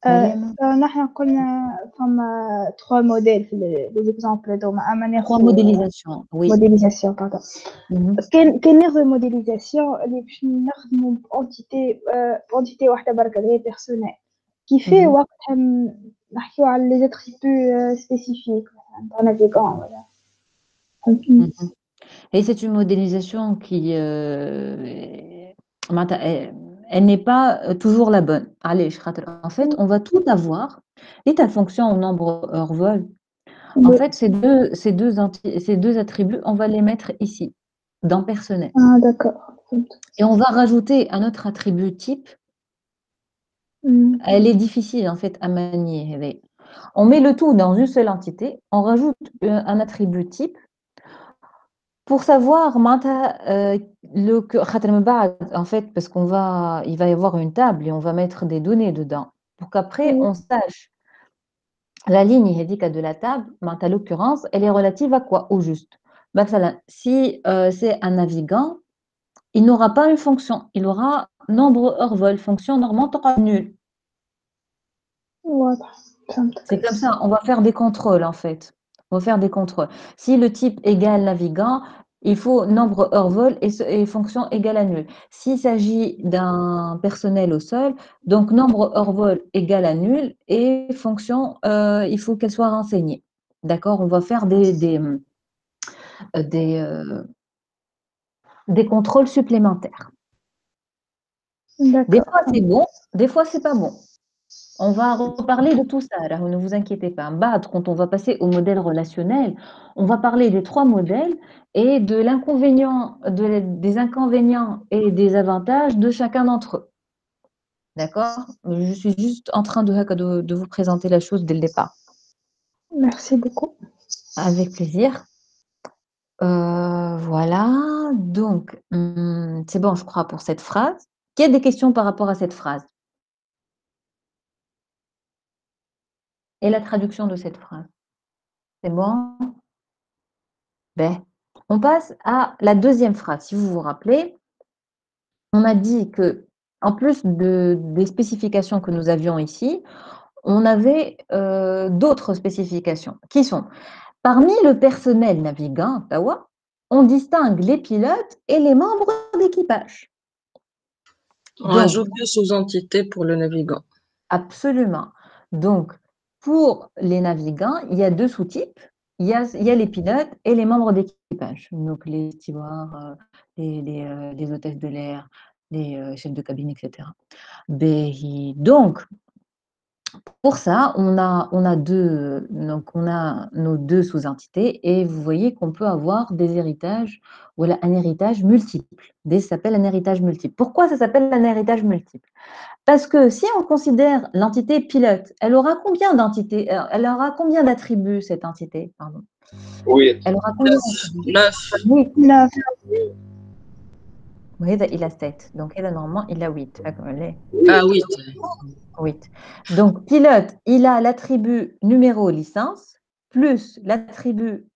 Mariam? نحن قلنا فما 3 modèles في les exemples دوما à manière 3 modélisations, oui. modélisation pardon. كاين نيغ موديليزاسيون اللي باش نخدموا بانتيتي واحده برك اللي هي بيرسونيل كيفاه وقتها نحكيو على لي زاتريبيو سبيسيفيك مثلا تاع نافيغون ولا فهمتني. Et c'est une modélisation qui elle n'est pas toujours la bonne. Allez, en fait, on va tout avoir. Et ta fonction au nombre heure vol, en fait, ces deux attributs, on va les mettre ici, dans personnel. Ah d'accord. Et on va rajouter un autre attribut type. Elle est difficile en fait à manier. On met le tout dans une seule entité, on rajoute un attribut type pour savoir en fait, parce il va y avoir une table et on va mettre des données dedans, pour qu'après on sache la ligne de la table, à l'occurrence, elle est relative à quoi? Au juste. مثلا, si c'est un navigant, il n'aura pas une fonction, il aura nombre heure vol, fonction normalement تقعد nulle. واضح فهمتك. C'est comme ça, on va faire des contrôles en fait. On va faire des contrôles. Si le type égale navigant, il faut nombre heure vol et fonction égale à nul. S'il s'agit d'un personnel au sol, donc nombre heure vol égale à nul et fonction, il faut qu'elle soit renseignée. D'accord? On va faire des contrôles supplémentaires. Des D'accord. fois, c'est bon, des fois, c'est pas bon. On va reparler de tout ça, là, ne vous inquiétez pas. Quand on va passer au modèle relationnel, on va parler des 3 modèles et de l'inconvénient, des inconvénients et des avantages de chacun d'entre eux. D'accord? Je suis juste en train de vous présenter la chose dès le départ. Merci beaucoup. Avec plaisir. Voilà. Donc, c'est bon, je crois, pour cette phrase. Qui a des questions par rapport à cette phrase? Et la traduction de cette phrase? C'est bon? Ben, on passe à la deuxième phrase. Si vous vous rappelez, on a dit que, en plus des spécifications que nous avions ici, on avait d'autres spécifications qui sont parmi le personnel navigant, Tawa, on distingue les pilotes et les membres d'équipage. On rajoute 2 sous-entités pour le navigant. Absolument. Donc, pour les navigants, il y a 2 sous-types. Il y a les pilotes et les membres d'équipage. Donc, les stewards, les hôtesses de l'air, les chefs de cabine, etc. Donc, pour ça, on a nos 2 sous-entités et vous voyez qu'on peut avoir des héritages, voilà, un héritage multiple. Ça s'appelle un héritage multiple. Pourquoi ça s'appelle un héritage multiple? Parce que si on considère l'entité pilote, elle aura combien d'entités? Elle aura combien d'attributs, cette entité? Pardon. Oui. Elle aura combien d'attributs? 9. Oui. 9. Oui, il a 7. Donc, normalement, il a 8. Ah, 8. 8. Donc, pilote, il a l'attribut numéro licence, plus l'attribut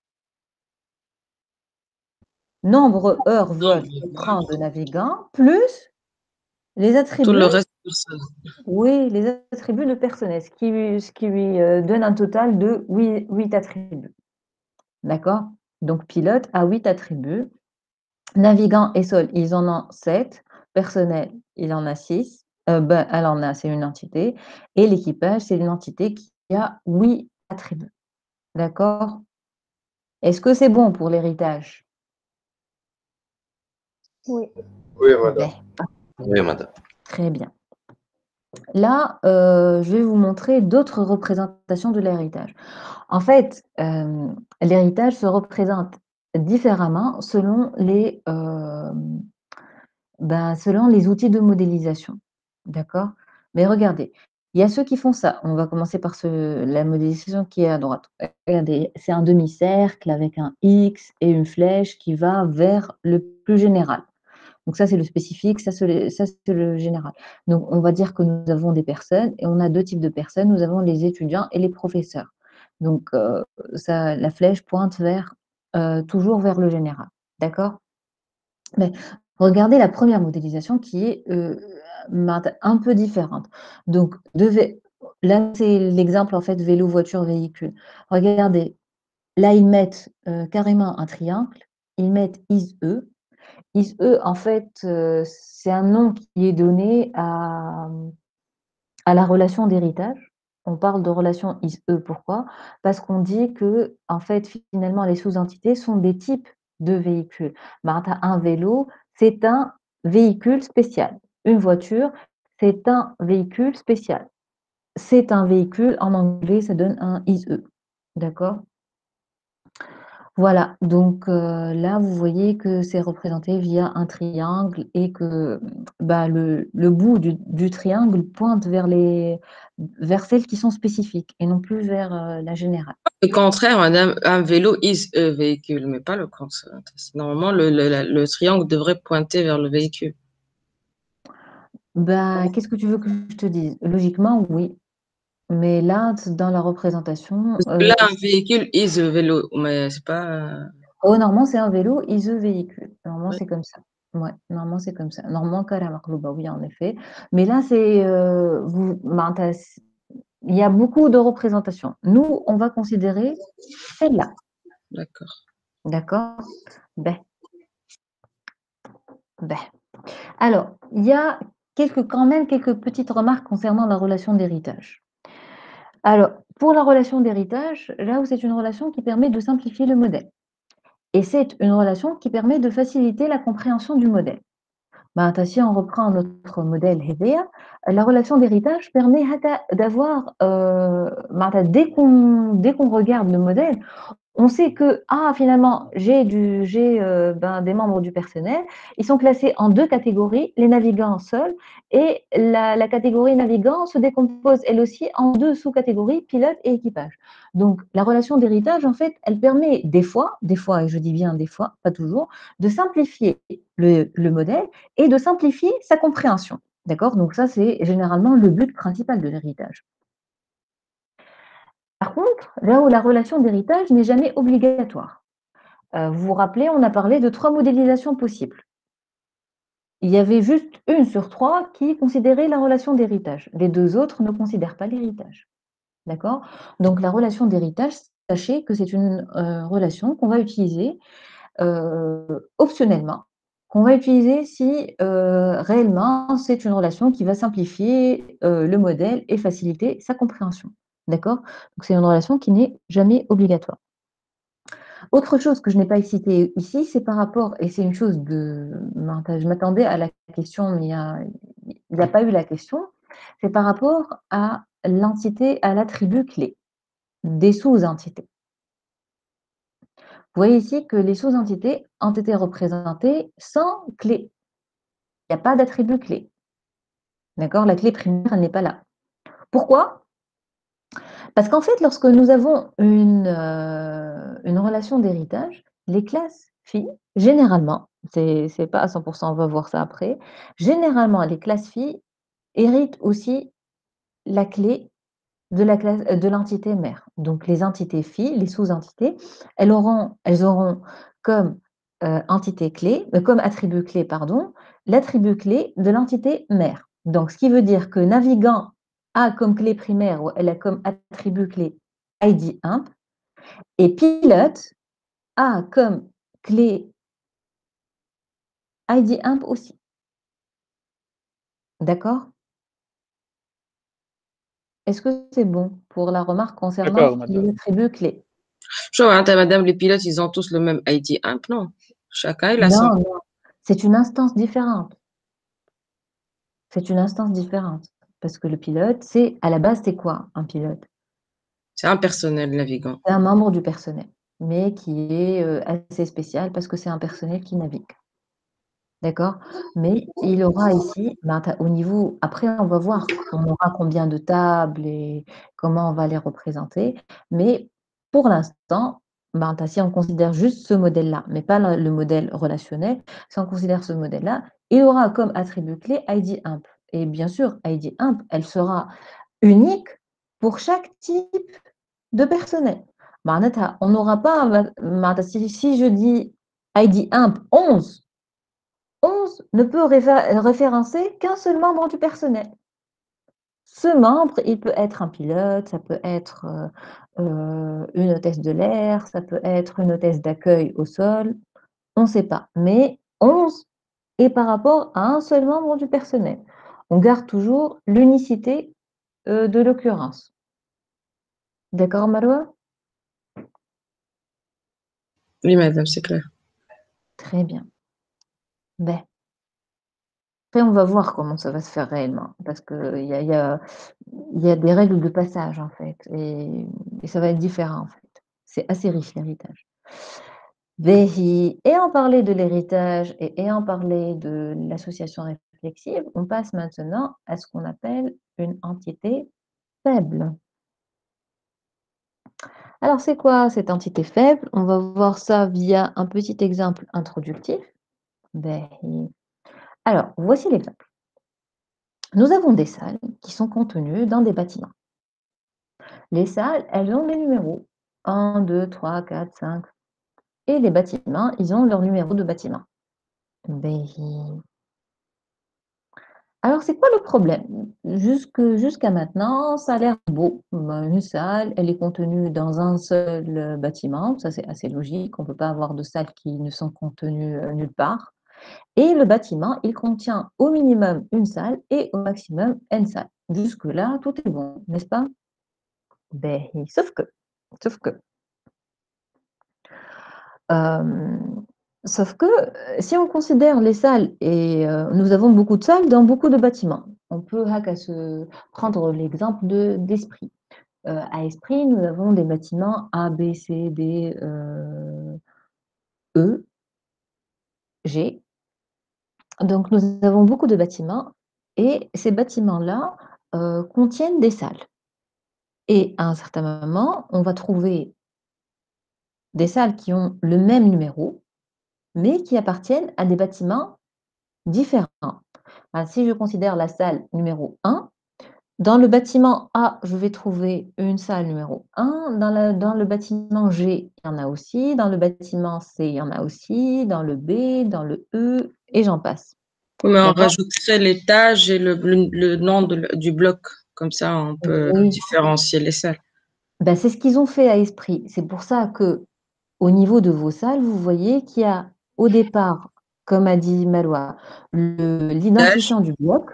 nombre heures vol prend de navigant, plus les attributs. Tout le reste du personnel. Oui, les attributs de personnel, ce qui lui donne un total de 8 attributs. D'accord? Donc, pilote a 8 attributs. Navigant et sol, ils en ont 7. Personnel, il en a 6. C'est une entité. Et l'équipage, c'est une entité qui a 8 attributs. D'accord? Est-ce que c'est bon pour l'héritage? Oui. Oui, madame. Oui, madame. Très bien. Là, je vais vous montrer d'autres représentations de l'héritage. En fait, l'héritage se représente différemment selon les outils de modélisation. D'accord? Mais regardez, il y a ceux qui font ça. On va commencer par la modélisation qui est à droite. Regardez, c'est un demi-cercle avec un X et une flèche qui va vers le plus général. Donc ça, c'est le spécifique, ça, c'est le général. Donc, on va dire que nous avons des personnes et on a 2 types de personnes. Nous avons les étudiants et les professeurs. Donc, la flèche pointe toujours vers le général. D'accord? Mais regardez la première modélisation qui est un peu différente. Donc, là, c'est l'exemple en fait vélo, voiture, véhicule. Regardez, là, ils mettent carrément un triangle. Ils mettent ISE. ISE, en fait, c'est un nom qui est donné à la relation d'héritage. On parle de relation ISE, pourquoi? Parce qu'on dit que, en fait, finalement, les sous-entités sont des types de véhicules. Un vélo, c'est un véhicule spécial. Une voiture, c'est un véhicule spécial. C'est un véhicule, en anglais, ça donne un ISE. D'accord? Voilà, donc là, vous voyez que c'est représenté via un triangle et que le bout du triangle pointe vers celles qui sont spécifiques et non plus vers la générale. Le contraire, un vélo is a véhicule, mais pas le contraire. Normalement, le triangle devrait pointer vers le véhicule. Qu'est-ce que tu veux que je te dise? Logiquement, oui. Mais là, dans la représentation… Là, un véhicule is a vélo, mais c'est pas… Oh, normalement, c'est un vélo ISE véhicule. Normalement, Ouais. c'est comme ça. Ouais, normalement, c'est comme ça. Normalement, كرة مقلوبة, oui, en effet. Mais là, c'est il y a beaucoup de représentations. Nous, on va considérer celle-là. D'accord. D'accord? Ben, ben. Alors, il y a quand même quelques petites remarques concernant la relation d'héritage. Alors, pour la relation d'héritage, là où c'est une relation qui permet de simplifier le modèle. Et c'est une relation qui permet de faciliter la compréhension du modèle. Si on reprend notre modèle هذايا, la relation d'héritage permet d'avoir, dès qu'on regarde le modèle, on sait que finalement, j'ai des membres du personnel. Ils sont classés en 2 catégories, les navigants seuls et la catégorie navigants se décompose elle aussi en 2 sous-catégories, pilote et équipage. Donc la relation d'héritage, en fait, elle permet des fois, et je dis bien des fois, pas toujours, de simplifier le modèle et de simplifier sa compréhension. D'accord? Donc ça, c'est généralement le but principal de l'héritage. Par contre, là où la relation d'héritage n'est jamais obligatoire. Vous vous rappelez, on a parlé de 3 modélisations possibles. Il y avait juste une sur 3 qui considérait la relation d'héritage. Les 2 autres ne considèrent pas l'héritage. D'accord? Donc la relation d'héritage, sachez que c'est une relation qu'on va utiliser optionnellement, qu'on va utiliser si réellement c'est une relation qui va simplifier le modèle et faciliter sa compréhension. D'accord? Donc c'est une relation qui n'est jamais obligatoire. Autre chose que je n'ai pas citée ici, c'est par rapport, et c'est une chose je m'attendais à la question, mais il n'y a pas eu la question, c'est par rapport à l'entité, à l'attribut clé des sous-entités. Vous voyez ici que les sous-entités ont été représentées sans clé. Il n'y a pas d'attribut clé. D'accord? La clé primaire, elle n'est pas là. Pourquoi? Parce qu'en fait, lorsque nous avons une relation d'héritage, les classes filles, généralement, c'est pas à 100%, on va voir ça après, généralement, les classes filles héritent aussi la clé de l'entité mère. Donc les entités filles, les sous-entités, elles auront comme entité clé, comme attribut clé, pardon, l'attribut clé de l'entité mère. Donc ce qui veut dire que navigant a comme clé primaire ou elle a comme attribut clé ID imp et pilote a comme clé ID imp aussi. D'accord? Est-ce que c'est bon pour la remarque concernant les attributs clés? Je vois, madame, les pilotes, ils ont tous le même ID imp, non? Chacun, il a son. Non, non, c'est une instance différente. C'est une instance différente. Parce que le pilote, à la base, c'est quoi un pilote? C'est un personnel navigant. C'est un membre du personnel, mais qui est assez spécial parce que c'est un personnel qui navigue. D'accord? Mais il aura ici, au niveau, après on va voir, on aura combien de tables et comment on va les représenter. Mais pour l'instant, si on considère juste ce modèle-là, mais pas le modèle relationnel, si on considère ce modèle-là, il aura comme attribut clé ID imp. Et bien sûr, ID imp, elle sera unique pour chaque type de personnel. On n'aura pas, si je dis ID imp 11, 11 ne peut référencer qu'un seul membre du personnel. Ce membre, il peut être un pilote, ça peut être une hôtesse de l'air, ça peut être une hôtesse d'accueil au sol, on ne sait pas. Mais 11 est par rapport à un seul membre du personnel. On garde toujours l'unicité de l'occurrence. D'accord, Marwa? Oui, madame, c'est clair. Très bien. Ben. Après, on va voir comment ça va se faire réellement, parce qu'il y a des règles de passage, en fait, et ça va être différent, en fait. C'est assez riche, l'héritage. Ayant parlé de l'héritage et ayant parlé de l'association réflexive, on passe maintenant à ce qu'on appelle une entité faible. Alors, c'est quoi cette entité faible? On va voir ça via un petit exemple introductif. Alors, voici l'exemple. Nous avons des salles qui sont contenues dans des bâtiments. Les salles, elles ont des numéros. 1, 2, 3, 4, 5. et les bâtiments, ils ont leur numéro de bâtiment. Alors, c'est quoi le problème? Jusqu'à maintenant, ça a l'air beau. Une salle, elle est contenue dans un seul bâtiment. Ça, c'est assez logique. On ne peut pas avoir de salles qui ne sont contenues nulle part. Et le bâtiment, il contient au minimum une salle et au maximum une salle. Jusque-là, tout est bon, n'est-ce pas? Sauf que, sauf que, euh, sauf que si on considère les salles, et nous avons beaucoup de salles dans beaucoup de bâtiments, on peut prendre l'exemple d'Esprit. À Esprit, nous avons des bâtiments A, B, C, D, E, G. Donc, nous avons beaucoup de bâtiments et ces bâtiments-là contiennent des salles. Et à un certain moment, on va trouver des salles qui ont le même numéro, mais qui appartiennent à des bâtiments différents. Si je considère la salle numéro 1, dans le bâtiment A, je vais trouver une salle numéro 1. Dans le bâtiment G, il y en a aussi. Dans le bâtiment C, il y en a aussi. Dans le B, dans le E, et j'en passe. Oui, mais on D'accord. rajouterait l'étage et le nom du bloc. Comme ça, on peut Oui. différencier les salles. C'est ce qu'ils ont fait à Esprit. C'est pour ça que, au niveau de vos salles, vous voyez qu'il y a au départ, comme a dit Marois, l'identifiant du bloc.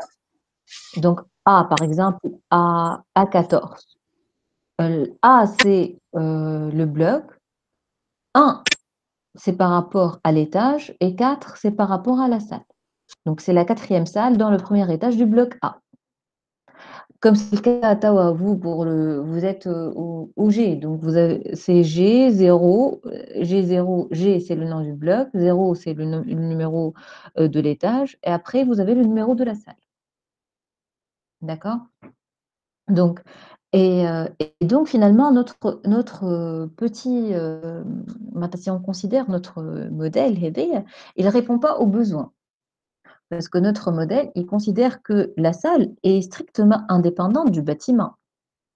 Donc A, par exemple, A14. A, c'est le bloc. 1, c'est par rapport à l'étage. Et 4, c'est par rapport à la salle. Donc, c'est la 4e salle dans le premier étage du bloc A. Comme c'est le cas à Tawa, vous êtes au G, donc c'est G0, G0, G c'est le nom du bloc, 0 c'est le numéro de l'étage, et après vous avez le numéro de la salle. D'accord? Donc, et donc finalement, notre petit, si on considère notre modèle, il ne répond pas aux besoins. Parce que notre modèle, il considère que la salle est strictement indépendante du bâtiment.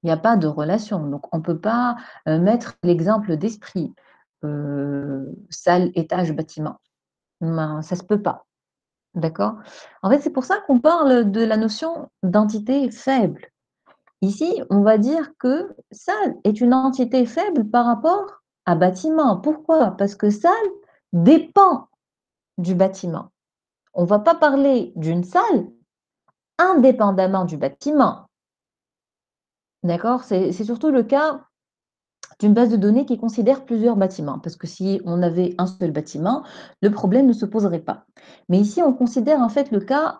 Il n'y a pas de relation. Donc, on ne peut pas mettre l'exemple d'Esprit, salle, étage, bâtiment. Ça ne se peut pas. D'accord? En fait, c'est pour ça qu'on parle de la notion d'entité faible. Ici, on va dire que salle est une entité faible par rapport à bâtiment. Pourquoi? Parce que salle dépend du bâtiment. On ne va pas parler d'une salle indépendamment du bâtiment. D'accord? C'est surtout le cas d'une base de données qui considère plusieurs bâtiments, parce que si on avait un seul bâtiment, le problème ne se poserait pas. Mais ici, on considère en fait le cas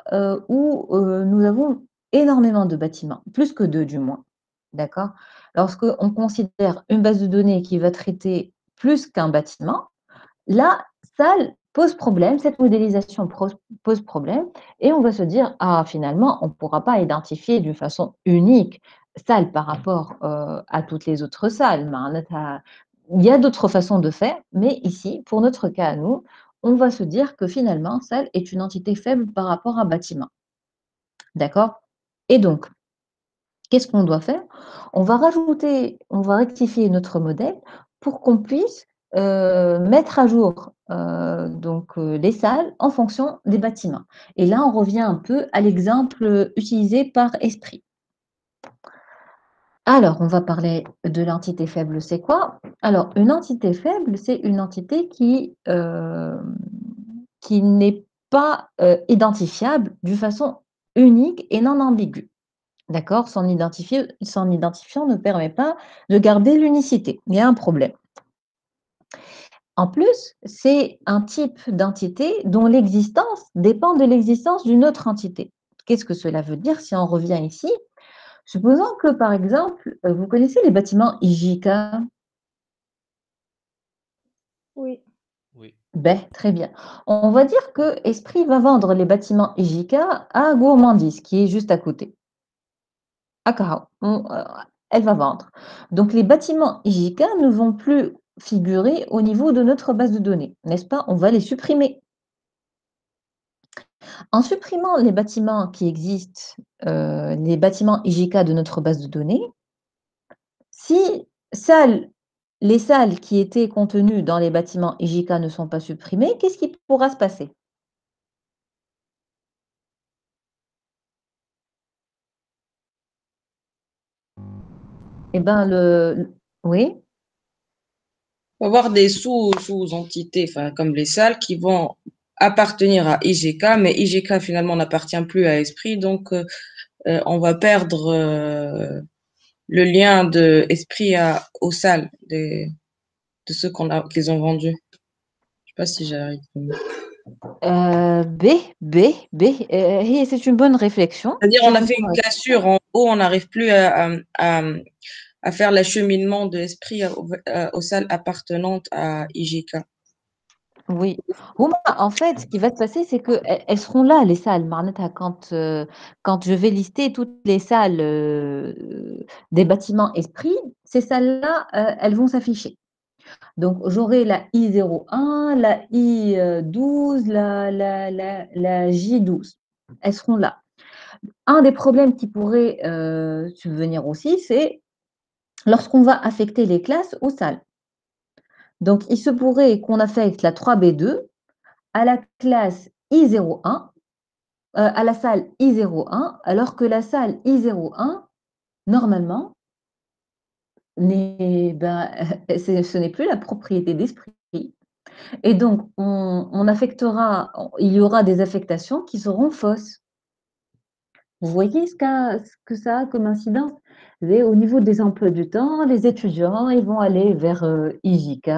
où nous avons énormément de bâtiments, plus que 2 du moins. D'accord? Lorsqu'on considère une base de données qui va traiter plus qu'un bâtiment, là, ça pose problème, cette modélisation pose problème, et on va se dire, finalement, on ne pourra pas identifier d'une façon unique salle par rapport à toutes les autres salles. Il y a d'autres façons de faire, mais ici, pour notre cas à nous, on va se dire que finalement, salle est une entité faible par rapport à bâtiment. D'accord? Et donc, qu'est-ce qu'on doit faire? On va rectifier notre modèle pour qu'on puisse mettre à jour les salles en fonction des bâtiments. Et là, on revient un peu à l'exemple utilisé par Esprit. Alors, on va parler de l'entité faible, c'est quoi? Alors, une entité faible, c'est une entité qui n'est pas identifiable d'une façon unique et non ambiguë. D'accord? Son identifiant ne permet pas de garder l'unicité. Il y a un problème. En plus, c'est un type d'entité dont l'existence dépend de l'existence d'une autre entité. Qu'est-ce que cela veut dire si on revient ici? Supposons que, par exemple, vous connaissez les bâtiments IJK? Oui. Très bien. On va dire que Esprit va vendre les bâtiments IJK à Gourmandise, qui est juste à côté. À elle va vendre. Donc, les bâtiments IJK ne vont plus figurer au niveau de notre base de données, n'est-ce pas? On va les supprimer. En supprimant les bâtiments qui existent, les bâtiments IJK de notre base de données, si salle les salles qui étaient contenues dans les bâtiments IJK ne sont pas supprimées, qu'est-ce qui pourra se passer? Eh ben, oui, On va avoir des sous-entités, enfin, comme les salles qui vont appartenir à IGK, mais IGK finalement n'appartient plus à Esprit, donc on va perdre le lien de Esprit aux salles de ceux qu'ils ont vendus. Je sais pas si j'arrive. c'est une bonne réflexion. C'est-à-dire, C'est on a une fait bonne une cassure en haut, on n'arrive plus à faire l'acheminement de Esprit aux salles appartenantes à IGK. Oui. Houma, en fait, ce qui va se passer, c'est qu'elles seront là, les salles. معناتها quand je vais lister toutes les salles des bâtiments Esprit, ces salles-là, elles vont s'afficher. Donc, j'aurai la I01, la I12, la J12. Elles seront là. Un des problèmes qui pourrait subvenir aussi, c'est lorsqu'on va affecter les classes aux salles. Donc, il se pourrait qu'on affecte la 3B2 à la classe I01, à la salle I01, alors que la salle I01, normalement, ce n'est plus la propriété d'Esprit. Et donc, il y aura des affectations qui seront fausses. Vous voyez ce que ça a comme incidence? Au niveau des emplois du temps, les étudiants, ils vont aller vers IJK,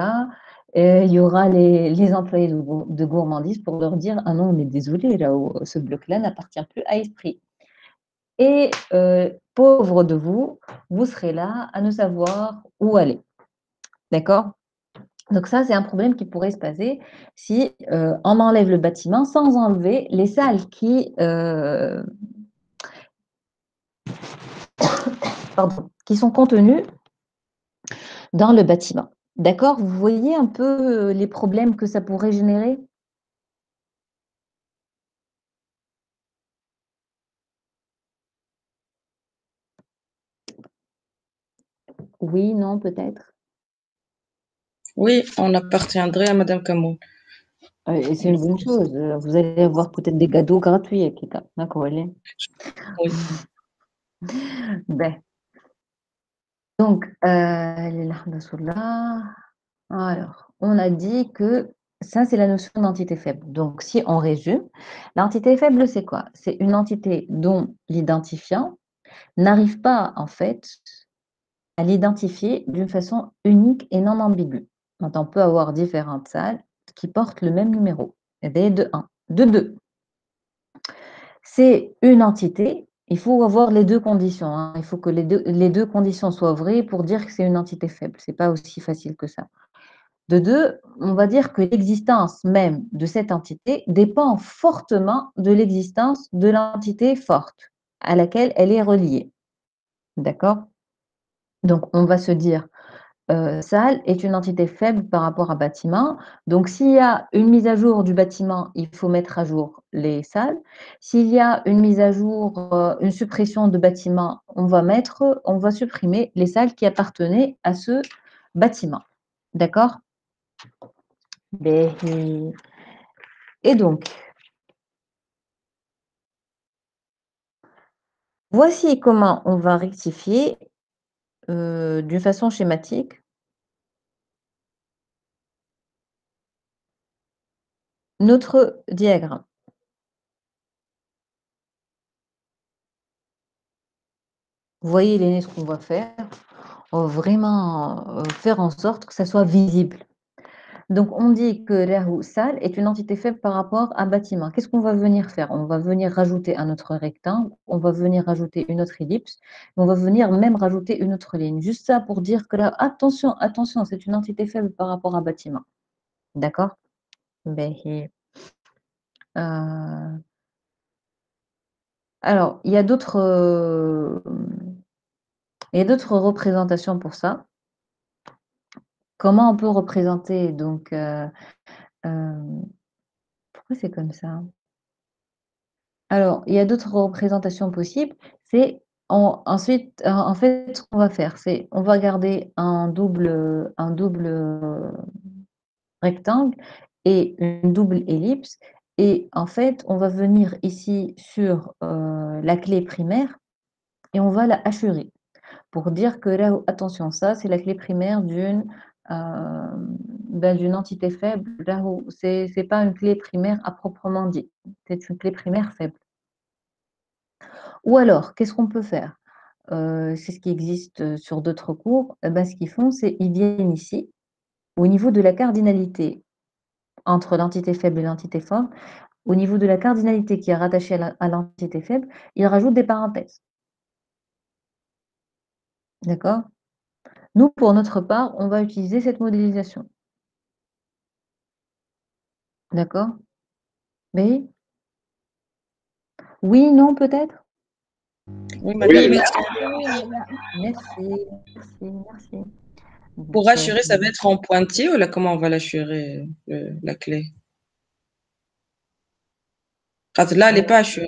et il y aura les employés de gourmandise pour leur dire: ah non, on est désolé, là, ce bloc-là n'appartient plus à Esprit. Et pauvre de vous, vous serez là à ne savoir où aller. D'accord? Donc ça, c'est un problème qui pourrait se passer si on enlève le bâtiment sans enlever les salles qui sont contenues dans le bâtiment. D'accord? Vous voyez un peu les problèmes que ça pourrait générer? Oui, non, peut-être? Oui, on appartiendrait à Madame Cameron. Et c'est une bonne chose. Vous allez avoir peut-être des cadeaux gratuits, Kika. D'accord, allez. Oui. Ben. Donc, alors, on a dit que ça, c'est la notion d'entité faible. Donc, si on résume, l'entité faible, c'est quoi? C'est une entité dont l'identifiant n'arrive pas, en fait, à l'identifier d'une façon unique et non ambiguë. Donc, on peut avoir différentes salles qui portent le même numéro, de 1, de 2. C'est une entité, il faut avoir les deux conditions, hein. Il faut que les deux conditions soient vraies pour dire que c'est une entité faible. Ce n'est pas aussi facile que ça. De 2, on va dire que l'existence même de cette entité dépend fortement de l'existence de l'entité forte à laquelle elle est reliée. D'accord? Donc, on va se dire salle est une entité faible par rapport à bâtiment. Donc, s'il y a une mise à jour du bâtiment, il faut mettre à jour les salles. S'il y a une mise à jour, une suppression de bâtiment, on va supprimer les salles qui appartenaient à ce bâtiment. D'accord? Et donc, voici comment on va rectifier d'une façon schématique notre diagramme. Vous voyez, Léné, ce qu'on va faire? On va vraiment faire en sorte que ça soit visible. Donc, on dit que l'air ou salle est une entité faible par rapport à bâtiment. Qu'est-ce qu'on va venir faire? On va venir rajouter un autre rectangle, on va venir rajouter une autre ellipse, on va venir même rajouter une autre ligne. Juste ça pour dire que là, attention, attention, c'est une entité faible par rapport à bâtiment. D'accord? Alors, il y a d'autres représentations pour ça. Comment on peut représenter donc pourquoi c'est comme ça? Alors, il y a d'autres représentations possibles. C'est Ensuite, en fait, ce qu'on va faire, c'est on va garder un double rectangle et une double ellipse. Et en fait, on va venir ici sur la clé primaire et on va la hachurer pour dire que là, attention, ça, c'est la clé primaire d'une entité faible. Là où c'est pas une clé primaire à proprement dit, c'est une clé primaire faible. Ou alors, qu'est-ce qu'on peut faire? C'est ce qui existe sur d'autres cours. Ce qu'ils font, c'est ils viennent ici, au niveau de la cardinalité entre l'entité faible et l'entité forte, au niveau de la cardinalité qui est rattachée à l'entité faible, ils rajoutent des parenthèses. D'accord? Nous, pour notre part, on va utiliser cette modélisation. D'accord? Oui? Oui, non, peut-être? Oui, madame. Merci, merci. Pour rassurer, ça va être en pointillé ou là, comment on va l'assurer, la clé? Là, elle n'est pas assurée.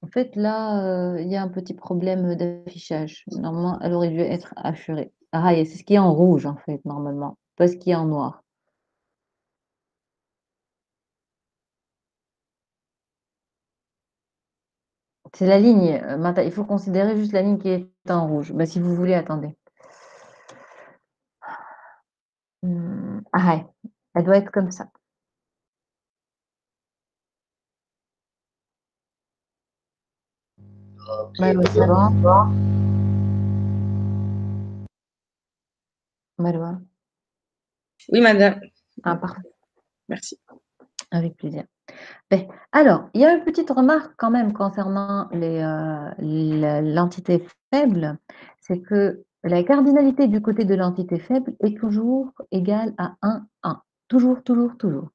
En fait, là, il y a un petit problème d'affichage. Normalement, elle aurait dû être assurée. Ah, c'est ce qui est en rouge, en fait, normalement, pas ce qui est en noir. C'est la ligne, Martha, il faut considérer juste la ligne qui est en rouge. Si vous voulez, attendez. Elle doit être comme ça. Marois, c'est bon? Marois? Oui, madame. Ah, parfait. Merci. Avec plaisir. Alors, il y a une petite remarque quand même concernant l'entité faible, c'est que la cardinalité du côté de l'entité faible est toujours égale à 1, 1. Toujours, toujours, toujours.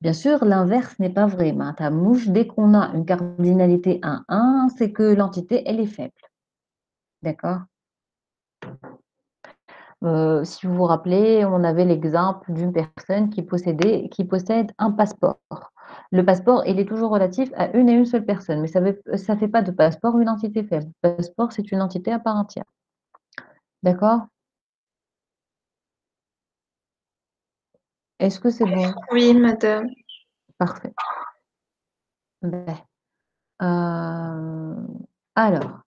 Bien sûr, l'inverse n'est pas vrai. Mouche, dès qu'on a une cardinalité 1, 1, c'est que l'entité, elle est faible. D'accord? Si vous vous rappelez, on avait l'exemple d'une personne qui possède un passeport. Le passeport, il est toujours relatif à une et une seule personne, mais ça ne fait pas de passeport une entité faible. Le passeport, c'est une entité à part entière. D'accord? Est-ce que c'est bon? Oui, madame. Parfait. Alors,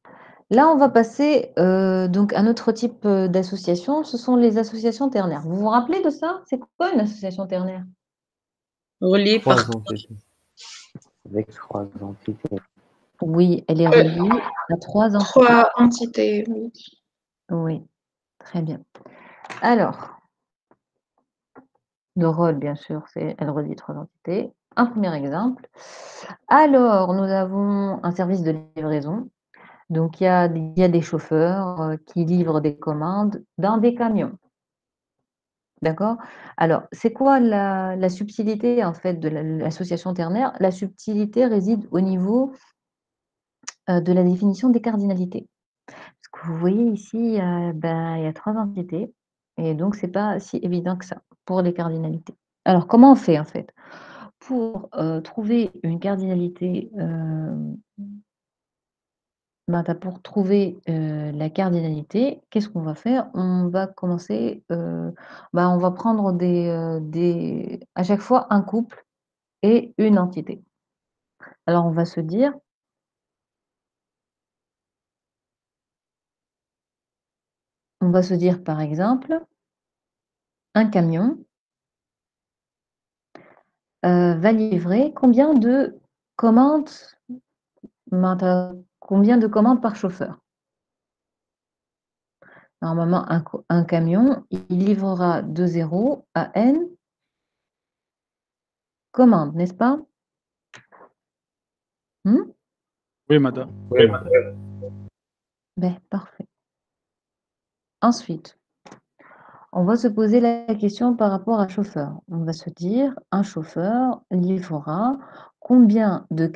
là, on va passer donc à un autre type d'association. Ce sont les associations ternaires. Vous vous rappelez de ça? C'est quoi une association ternaire? Relié par Trois entités. Avec trois entités. Oui, elle est reliée à 3 entités. 3 entités, oui. Oui, très bien. Alors, le rôle, bien sûr, c'est elle relie 3 entités. Un premier exemple. Alors, nous avons un service de livraison. Donc, il y a des chauffeurs qui livrent des commandes dans des camions. D'accord? Alors, c'est quoi la subtilité, en fait, de l'association ternaire? La subtilité réside au niveau de la définition des cardinalités. Parce que vous voyez ici, il y a 3 entités et donc c'est pas si évident que ça pour les cardinalités. Alors comment on fait, en fait? Pour trouver une cardinalité, pour trouver la cardinalité, qu'est-ce qu'on va faire? On va commencer, on va prendre à chaque fois un couple et une entité. Alors on va se dire par exemple, un camion va livrer combien de commandes combien de commandes par chauffeur? Normalement, un camion, il livrera de 0 à N commandes, n'est-ce pas? Oui, madame. Parfait. Ensuite, on va se poser la question par rapport à chauffeur. On va se dire, un chauffeur livrera combien de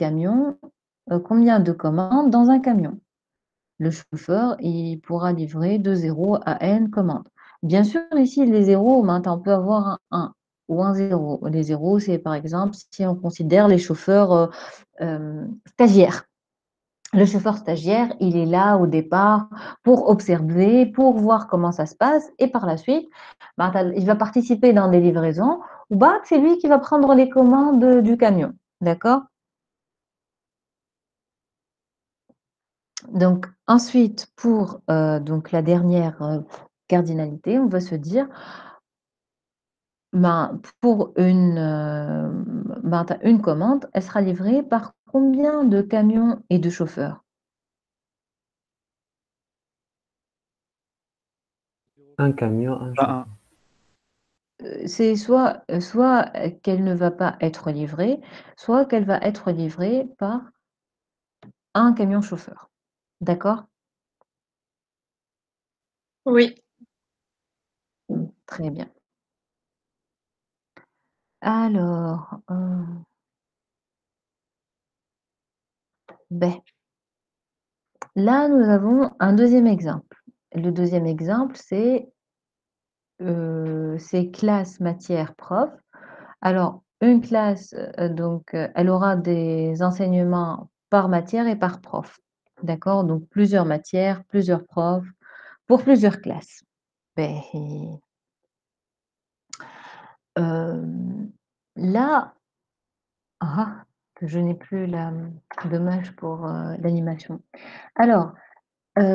commandes dans un camion? Le chauffeur, il pourra livrer de 0 à N commandes. Bien sûr, ici, les zéros, on peut avoir un 1 ou un 0. Les zéros, c'est par exemple si on considère les chauffeurs stagiaires. Le chauffeur stagiaire, il est là au départ pour observer, pour voir comment ça se passe et par la suite, il va participer dans des livraisons ou c'est lui qui va prendre les commandes du camion. D'accord? Donc ensuite, pour donc la dernière cardinalité, on va se dire, pour une commande, elle sera livrée par combien de camions et de chauffeurs? Un camion, un Bah, chauffeur. C'est soit qu'elle ne va pas être livrée, soit qu'elle va être livrée par un camion chauffeur. D'accord? Oui. Très bien. Alors, là, nous avons un deuxième exemple. Le deuxième exemple, c'est classe, matière, prof. Alors, une classe, donc, elle aura des enseignements par matière et par prof. D'accord? Donc, plusieurs matières, plusieurs profs, pour plusieurs classes. Ben, là, je n'ai plus la dommage pour l'animation. Alors,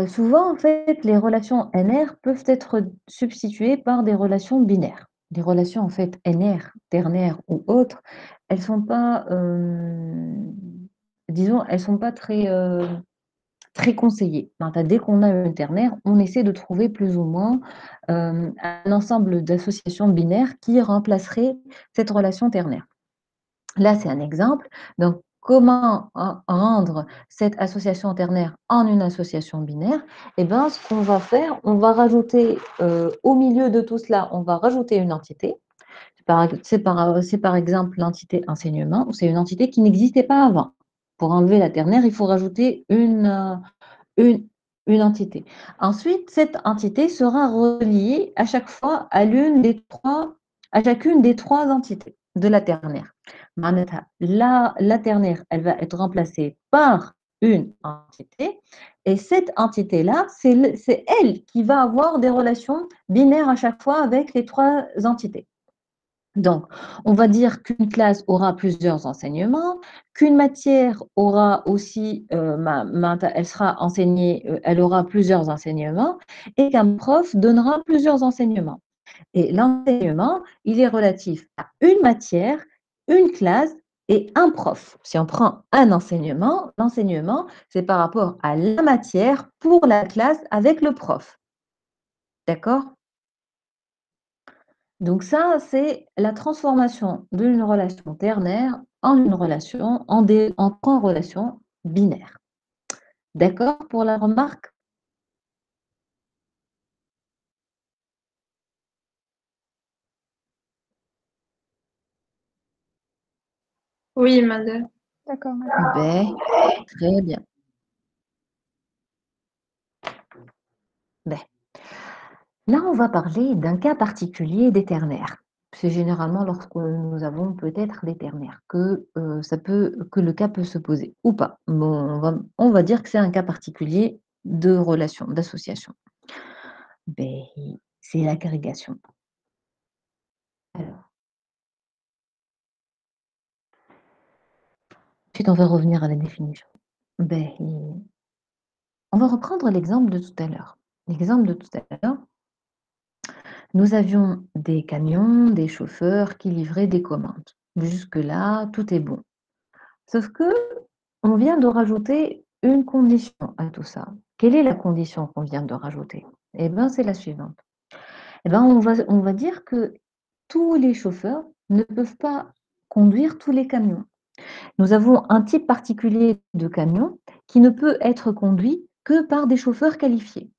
souvent, en fait, les relations NR peuvent être substituées par des relations binaires. Les relations, en fait, NR, ternaires ou autres, elles sont pas, disons, elles sont pas très conseillées. Dès qu'on a une ternaire, on essaie de trouver plus ou moins un ensemble d'associations binaires qui remplaceraient cette relation ternaire. Là, c'est un exemple. Donc, comment rendre cette association ternaire en une association binaire? Eh bien, ce qu'on va faire, on va rajouter au milieu de tout cela, on va rajouter une entité. C'est par exemple l'entité enseignement, c'est une entité qui n'existait pas avant. Pour enlever la ternaire, il faut rajouter une entité. Ensuite, cette entité sera reliée à chaque fois à chacune des trois entités de la ternaire. La ternaire, elle va être remplacée par une entité et cette entité-là, c'est elle qui va avoir des relations binaires à chaque fois avec les trois entités. Donc, on va dire qu'une classe aura plusieurs enseignements, qu'une matière aura aussi, elle sera enseignée, elle aura plusieurs enseignements et qu'un prof donnera plusieurs enseignements. Et l'enseignement, il est relatif à une matière, une classe et un prof. Si on prend un enseignement, l'enseignement, c'est par rapport à la matière pour la classe avec le prof. D'accord? Donc ça, c'est la transformation d'une relation ternaire en une relation, en trois relations binaires. D'accord pour la remarque? Oui, madame. D'accord, madame. Très bien. Là, on va parler d'un cas particulier des ternaires. C'est généralement lorsque nous avons peut-être des ternaires que le cas peut se poser ou pas. Bon, on va dire que c'est un cas particulier de relation, d'association. C'est l'agrégation. Alors, ensuite, on va revenir à la définition. On va reprendre l'exemple de tout à l'heure. L'exemple de tout à l'heure, nous avions des camions, des chauffeurs qui livraient des commandes. Jusque-là, tout est bon. Sauf que on vient de rajouter une condition à tout ça. Quelle est la condition qu'on vient de rajouter? Eh bien, c'est la suivante. Eh bien, on va dire que tous les chauffeurs ne peuvent pas conduire tous les camions. Nous avons un type particulier de camion qui ne peut être conduit que par des chauffeurs qualifiés.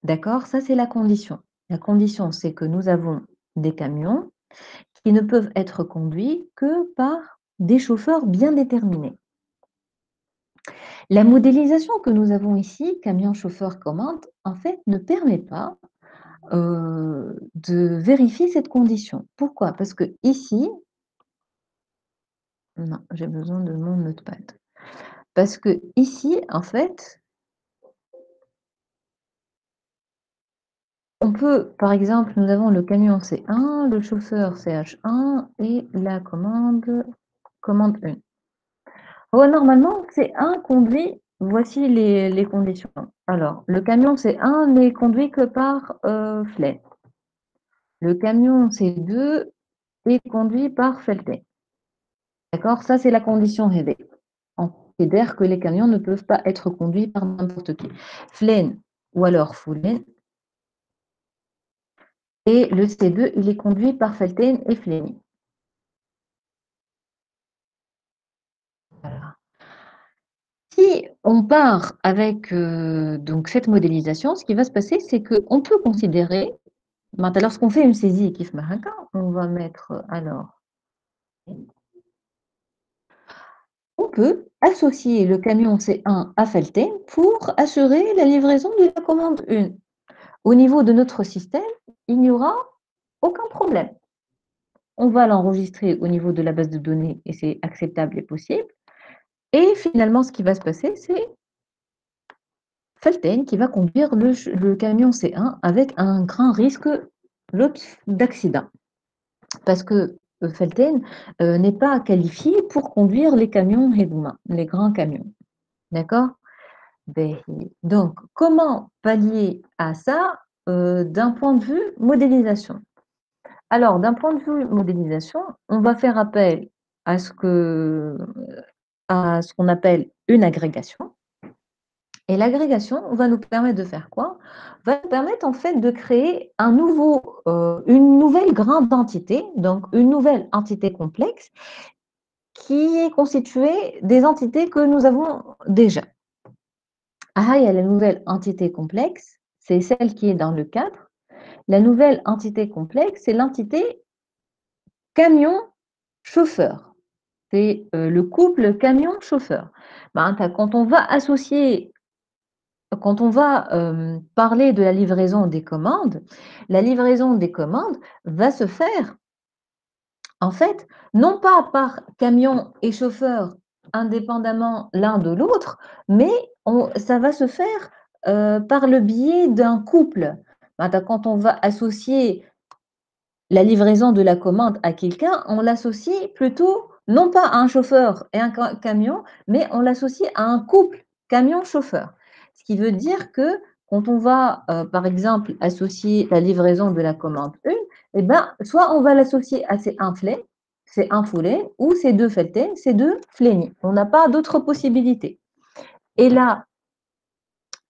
D'accord? Ça, c'est la condition. La condition, c'est que nous avons des camions qui ne peuvent être conduits que par des chauffeurs bien déterminés. La modélisation que nous avons ici, camion, chauffeur, commande, en fait, ne permet pas de vérifier cette condition. Pourquoi? Parce que ici, non, j'ai besoin de mon notepad. Parce que ici, en fait, on peut, par exemple, nous avons le camion C1, le chauffeur CH1 et la commande 1. Normalement, C1 conduit, voici les conditions. Alors, le camion C1 n'est conduit que par Flay. Le camion C2 est conduit par Felten. D'accord? Ça, c'est la condition RD. On considère que les camions ne peuvent pas être conduits par n'importe qui. Flen ou alors Foulen. Et le C2, il est conduit par Felten et Fleni. Voilà. Si on part avec donc cette modélisation, ce qui va se passer, c'est qu'on peut considérer, lorsqu'on fait une saisie Kif Mahaka, on va mettre alors, on peut associer le camion C1 à Felten pour assurer la livraison de la commande 1. Au niveau de notre système, il n'y aura aucun problème. On va l'enregistrer au niveau de la base de données et c'est acceptable et possible. Et finalement, ce qui va se passer, c'est Felten qui va conduire le camion C1 avec un grand risque d'accident. Parce que Felten n'est pas qualifié pour conduire les camions Heduma, les grands camions. D'accord? Donc, comment pallier à ça d'un point de vue modélisation? Alors, d'un point de vue modélisation, on va faire appel à ce qu'on appelle une agrégation. Et l'agrégation va nous permettre de faire quoi? Va nous permettre en fait de créer une nouvelle grande entité, donc une nouvelle entité complexe qui est constituée des entités que nous avons déjà. Ah, il y a la nouvelle entité complexe, c'est celle qui est dans le cadre. La nouvelle entité complexe, c'est l'entité camion-chauffeur. C'est le couple camion-chauffeur. Quand on va parler de la livraison des commandes, la livraison des commandes va se faire, en fait, non pas par camion et chauffeur indépendamment l'un de l'autre, mais ça va se faire par le biais d'un couple. Quand on va associer la livraison de la commande à quelqu'un, on l'associe plutôt non pas à un chauffeur et un camion, mais on l'associe à un couple camion-chauffeur. Ce qui veut dire que quand on va, par exemple, associer la livraison de la commande 1, eh ben, soit on va l'associer à C1 Flen, C1 Foulen, ou C2 Felten, C2 Fleni. On n'a pas d'autre possibilité. Et là,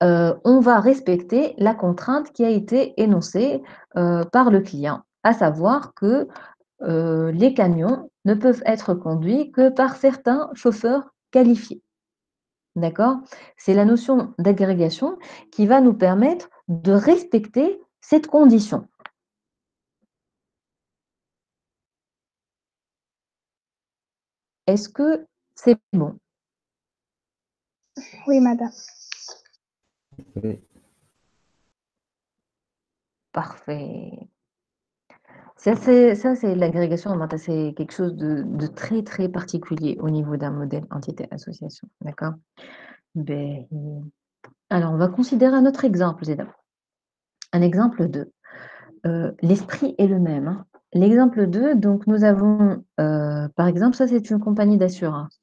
on va respecter la contrainte qui a été énoncée par le client, à savoir que les camions ne peuvent être conduits que par certains chauffeurs qualifiés. D'accord? C'est la notion d'agrégation qui va nous permettre de respecter cette condition. Est-ce que c'est bon? Oui, madame. Oui. Parfait. Ça, c'est l'agrégation. C'est quelque chose de très, très particulier au niveau d'un modèle entité-association. D'accord? Alors, on va considérer un autre exemple, Zéda. Un exemple 2. L'esprit est le même. Hein. L'exemple 2, donc nous avons, par exemple, ça c'est une compagnie d'assurance.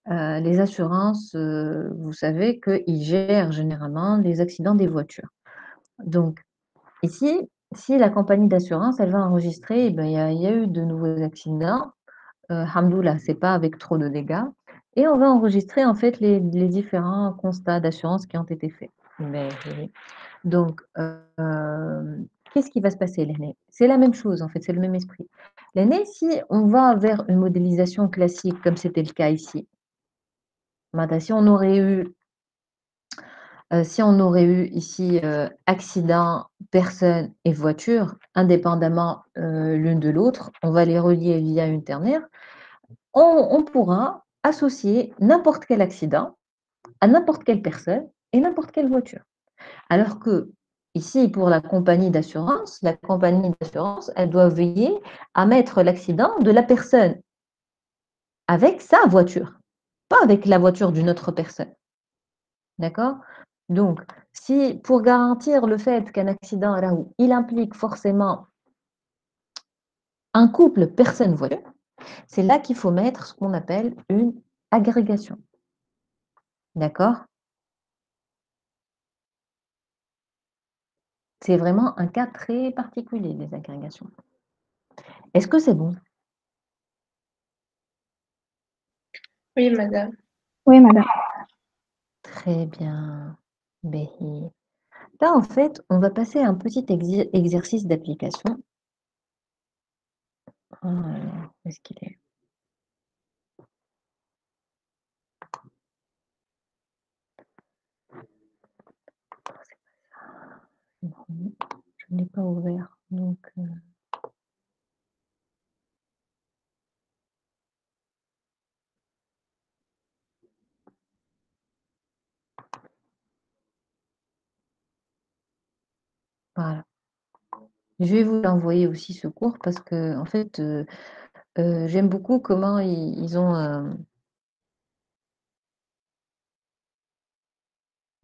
Les assurances, vous savez qu'ils gèrent généralement les accidents des voitures. Donc, ici, si la compagnie d'assurance, elle va enregistrer, il y a eu de nouveaux accidents, hamdoulah, c'est pas avec trop de dégâts, et on va enregistrer en fait les différents constats d'assurance qui ont été faits. Donc, qu'est-ce qui va se passer l'année? C'est la même chose en fait, c'est le même esprit. L'année, si on va vers une modélisation classique comme c'était le cas ici, si on aurait eu ici accident, personne et voiture, indépendamment l'une de l'autre, on va les relier via une ternaire, on pourra associer n'importe quel accident à n'importe quelle personne et n'importe quelle voiture. Alors que ici, pour la compagnie d'assurance, elle doit veiller à mettre l'accident de la personne avec sa voiture. pas avec la voiture d'une autre personne. D'accord? Donc, si pour garantir le fait qu'un accident, il implique forcément un couple personne-voiture, c'est là qu'il faut mettre ce qu'on appelle une agrégation. D'accord? C'est vraiment un cas très particulier, les agrégations. Est-ce que c'est bon? Oui, madame. Oui, madame. Très bien. Béhi. Là, en fait, on va passer à un petit exercice d'application. Alors, où est-ce qu'il est? Non, je ne l'ai pas ouvert. Donc, voilà. Je vais vous l'envoyer aussi ce cours parce que, en fait, j'aime beaucoup comment ils ont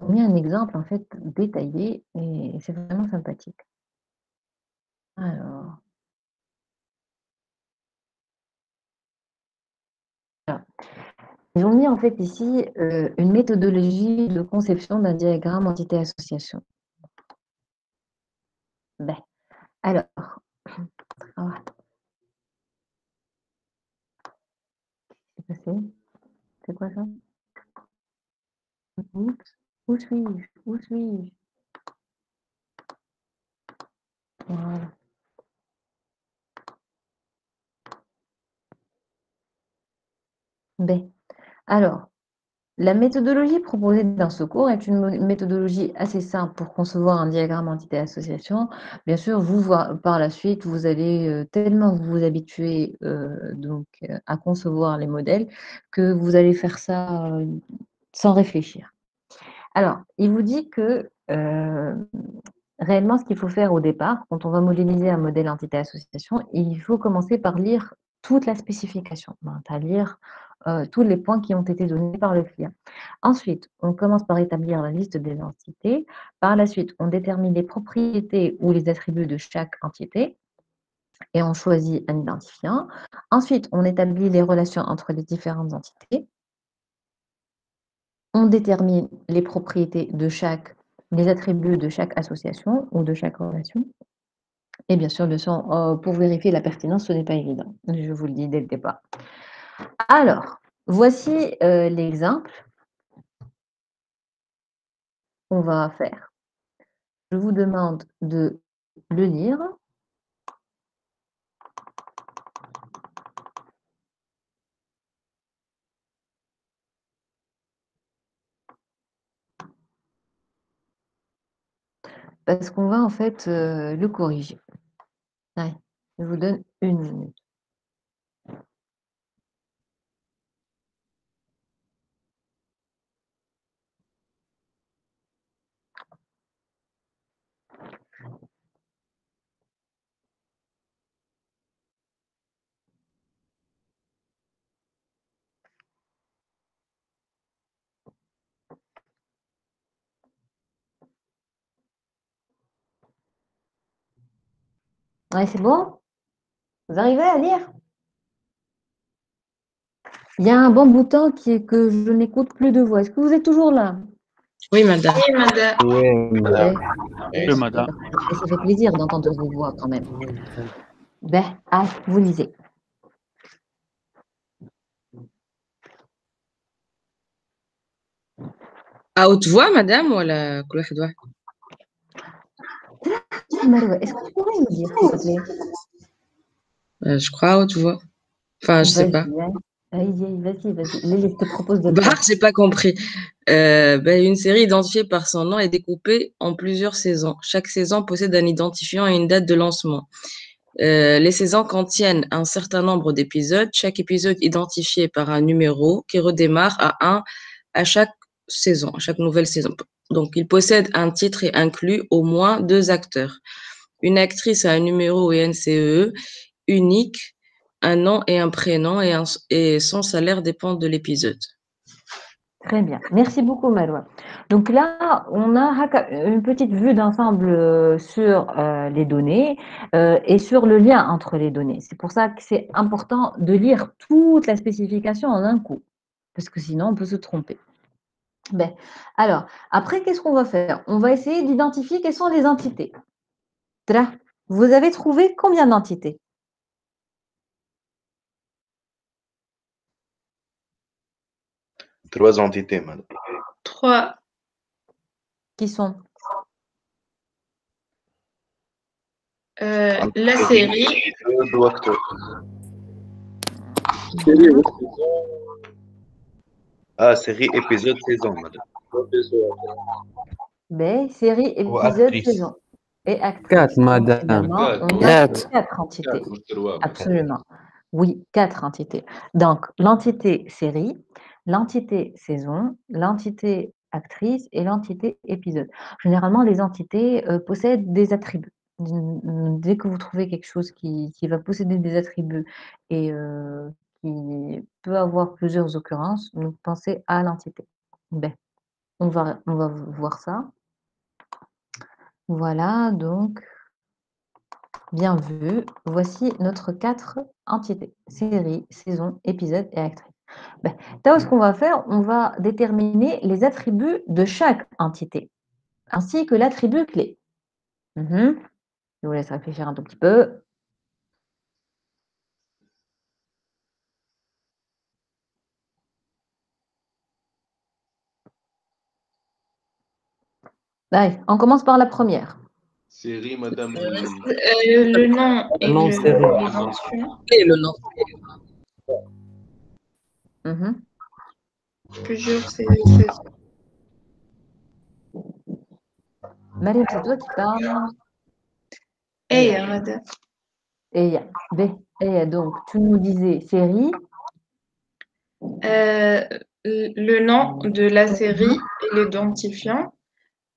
mis un exemple en fait détaillé et c'est vraiment sympathique. Alors, voilà. Ils ont mis en fait ici une méthodologie de conception d'un diagramme entité-association. Ben, alors, ah, c'est passé? C'est quoi ça? Oups, où suis-je? Où suis-je? Voilà. Ben, alors, la méthodologie proposée dans ce cours est une méthodologie assez simple pour concevoir un diagramme entité-association. Bien sûr, par la suite, vous allez tellement vous habituer à concevoir les modèles que vous allez faire ça sans réfléchir. Alors, il vous dit que réellement, ce qu'il faut faire au départ, quand on va modéliser un modèle entité-association, il faut commencer par lire toute la spécification, à lire tous les points qui ont été donnés par le client. Ensuite, on commence par établir la liste des entités. Par la suite, on détermine les propriétés ou les attributs de chaque entité et on choisit un identifiant. Ensuite, on établit les relations entre les différentes entités. On détermine les propriétés les attributs de chaque association ou de chaque relation. Et bien sûr, pour vérifier la pertinence, ce n'est pas évident. Je vous le dis dès le départ. Alors, voici l'exemple qu'on va faire. Je vous demande de le lire. Parce qu'on va en fait le corriger. Allez, je vous donne 1 minute. Allez, c'est bon? Vous arrivez à lire? Il y a un bon bouton qui est que je n'écoute plus de voix. Est-ce que vous êtes toujours là? Oui, madame. Oui, madame. Oui, madame. Oui, madame. Et ça fait plaisir d'entendre vos voix quand même. Ben, vous lisez. À haute voix, madame, ou à la couleur de voix? Maroué, est-ce que tu pourrais me dire, s'il te plaît? Je crois à haute voix. Enfin, je sais pas. Vas-y. Lily, je te propose de le Bah, faire. j'ai pas compris. Une série identifiée par son nom est découpée en plusieurs saisons. Chaque saison possède un identifiant et une date de lancement. Les saisons contiennent un certain nombre d'épisodes, chaque épisode identifié par un numéro qui redémarre à 1 à chaque saison, à chaque nouvelle saison. Donc, il possède un titre et inclut au moins 2 acteurs. Une actrice a un numéro et NCE unique, un nom et un prénom et son salaire dépendent de l'épisode. Très bien. Merci beaucoup, Malouane. Donc là, on a une petite vue d'ensemble sur les données et sur le lien entre les données. C'est pour ça que c'est important de lire toute la spécification en un coup, parce que sinon, on peut se tromper. Ben, alors, après, qu'est-ce qu'on va faire? On va essayer d'identifier quelles sont les entités. Vous avez trouvé combien d'entités? Trois entités, madame. 3. Qui sont? La série. Ah, série, épisode, saison, madame. Ben, série, épisode, saison. Et actrice. 4, madame. Finalement, on a 4 entités. Absolument. Oui, 4 entités. Donc, l'entité série, l'entité saison, l'entité actrice et l'entité épisode. Généralement, les entités possèdent des attributs. Dès que vous trouvez quelque chose qui va posséder des attributs et qui peut avoir plusieurs occurrences, donc pensez à l'entité. Ben, on va voir ça. Voilà, donc, bien vu. Voici notre 4 entités. Série, saison, épisode et actrice. Ben, ce qu'on va faire, on va déterminer les attributs de chaque entité, ainsi que l'attribut clé. Je vous laisse réfléchir un tout petit peu. Allez, on commence par la première. Série, madame. Le nom et l'invention. Et le nom. Plusieurs saisons. Mariam, c'est toi qui parles. Et madame. Et donc, tu nous disais série. Le nom de la série et l'identifiant.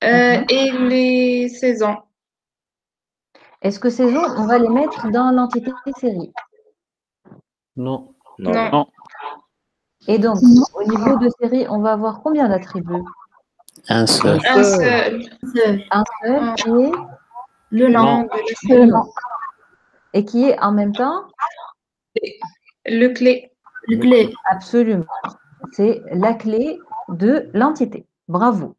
Et les saisons. Est-ce que saison, on va les mettre dans l'entité série? Non. Non. Et donc, au niveau de série, on va avoir combien d'attributs? Un seul. Un seul. Un seul qui est le nom de la série. Et qui est en même temps le clé. Absolument. C'est la clé de l'entité. Bravo.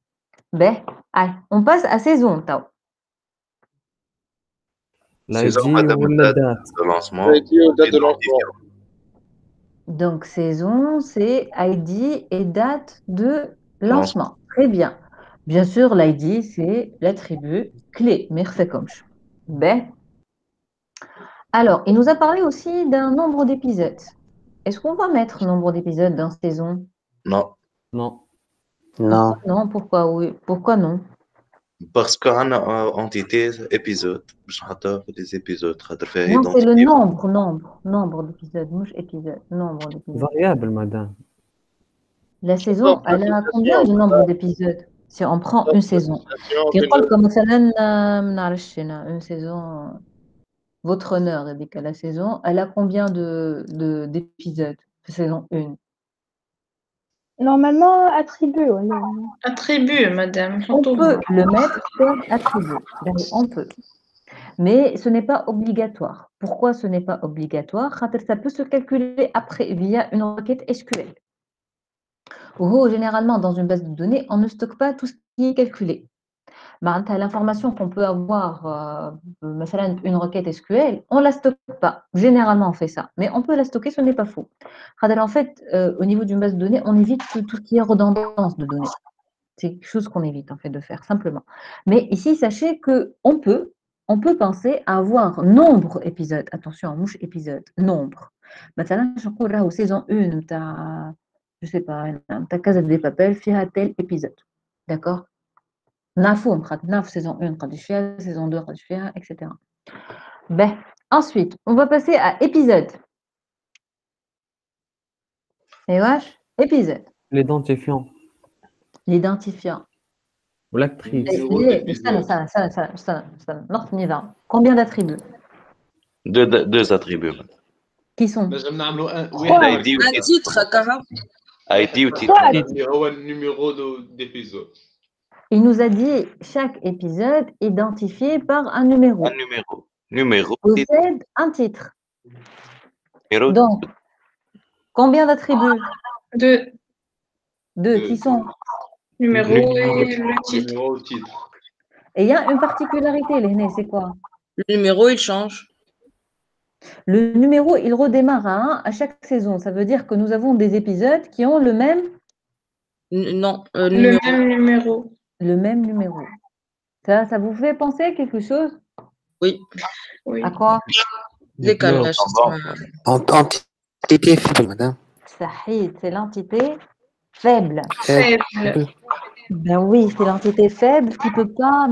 Ben, allez, on passe à saison, Tao. Saison, madame, date de lancement. Donc, saison, c'est ID et date de lancement. Très bien. Bien sûr, l'ID, c'est l'attribut clé. Merci, coach. Ben. Alors, il nous a parlé aussi d'un nombre d'épisodes. Est-ce qu'on va mettre nombre d'épisodes dans saison? Non. Non, pourquoi oui? Pourquoi non? Parce qu'on a entité épisode. Des épisodes. Non, c'est le nombre d'épisodes. Mouche épisode. Nombre d'épisodes. Variable, madame. La saison, elle a combien de nombre d'épisodes? Si on prend une saison. Comme une saison. Votre honneur, Rebecca, la saison, elle a combien d'épisodes? Saison 1. Normalement, attribut. Attribut, madame. On peut le mettre comme attribut. On peut. Mais ce n'est pas obligatoire. Pourquoi ce n'est pas obligatoire? Ça peut se calculer après via une requête SQL. Généralement, dans une base de données, on ne stocke pas tout ce qui est calculé. L'information qu'on peut avoir, une requête SQL, on ne la stocke pas. Généralement, on fait ça. Mais on peut la stocker, ce n'est pas faux. En fait, au niveau d'une base de données, on évite tout ce qui est redondance de données. C'est quelque chose qu'on évite en fait de faire, simplement. Mais ici, sachez qu'on peut penser à avoir nombre épisodes. Attention, mouche épisode, nombre. Maintenant, je crois saison 1, je sais pas, ta Casa de Papel, fiha tel épisode. D'accord? Nafoum, saison 1, saison 2, etc. Ben, ensuite, on va passer à épisode. Et wesh, épisode. L'identifiant. L'identifiant. Ou l'actrice. Combien d'attributs? Deux attributs. Qui sont? Un titre, Cara. ID ou titre. soit اللي هو النيميرو ديبيزود. Il nous a dit chaque épisode identifié par un numéro. Un numéro. Numéro. Possède un titre. Numéro. Donc, combien d'attributs? Deux. Deux. Qui sont? Numéro et le titre. Numéro, titre. Et il y a une particularité, Léné, c'est quoi? Le numéro, il change. Le numéro, il redémarre à 1 à chaque saison. Ça veut dire que nous avons des épisodes qui ont le même... Non, Le même numéro. Le même numéro. Ça vous fait penser à quelque chose? Oui. Oui. À quoi? Décalage. Entité faible, madame. Sahid, c'est l'entité faible. Faible. Ben oui, c'est l'entité faible qui ne peut pas,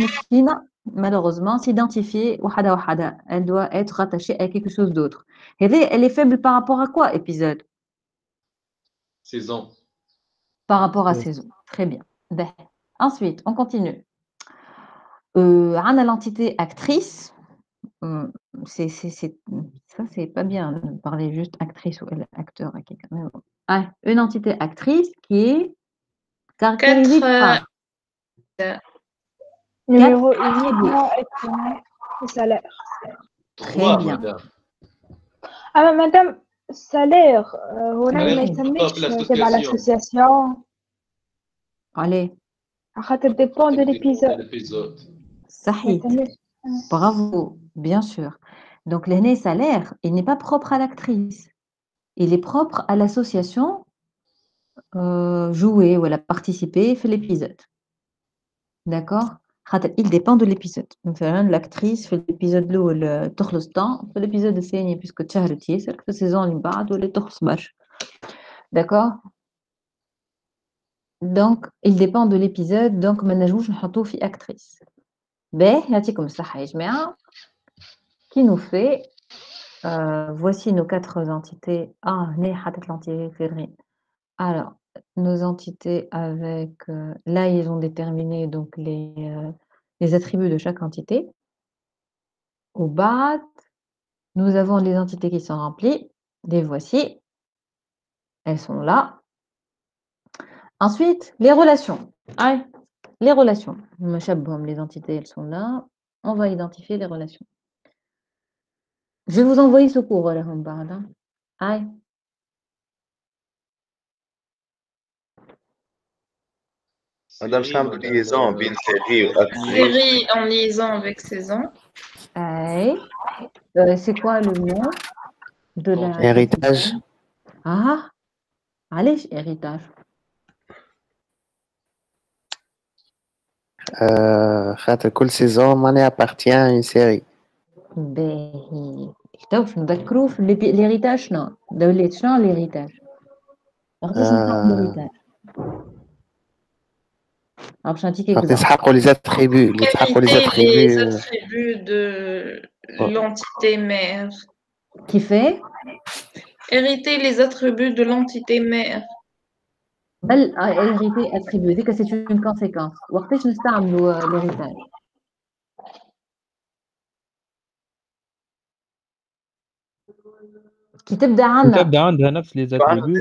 malheureusement, s'identifier. Wahada wahada. Elle doit être rattachée à quelque chose d'autre. Elle est faible par rapport à quoi, épisode? Saison. Par rapport à saison. Très bien. Ben. Ensuite, on continue. On a l'entité actrice. Ça, c'est pas bien de parler juste actrice ou acteur à quelqu'un. Mais bon. Une entité actrice qui est caractérisée par numéro uniquement et salaire. Très bien. Ah, madame, salaire, on a une c'est dans l'association. Allez. Ça dépend de l'épisode. Sahid. Bravo, bien sûr. Donc, l'aîné salaire, il n'est pas propre à l'actrice. Il est propre à l'association jouée où elle a participé fait l'épisode. D'accord? Il dépend de l'épisode. L'actrice fait l'épisode le تخلص temps, fait l'épisode الثاني puisque تشهرت ياسر في السيزون اللي من بعد ولا تخلص برشا. D'accord? Donc, il dépend de l'épisode, donc ما نجموش نحطوه في actrice. باهي يعطيكم الصحة يا جماعة. Qui nous fait voici nos 4 entités. ني حطيت l'entité fédérine. Alors, nos entités avec là ils ont déterminé donc les attributs de chaque entité. Au bas, nous avons les entités qui sont remplies. Les voici. Elles sont là. Ensuite, les relations. Les relations. Les entités, elles sont là. On va identifier les relations. Je vais vous envoyer ce cours. Madame Cham, liaison, bien série ou actrice. Série en liaison avec saison. C'est quoi le nom de la... Héritage. Allez, héritage. خاطر كل saison معناها appartient à une série. باهي. باش نذكروا في l'héritage شنو؟ دولات شنو l'héritage؟ باش نحطوا l'héritage. باش نعطيك exemple. يسحقوا les attributs, les attributs de l'entité mère. Qui fait? Hériter les attributs de l'entité mère. Hériter attributs, c'est une conséquence. وقتاش نستعملوا l'héritage؟ كي تبدا عندها نفس لي زاتريبيو.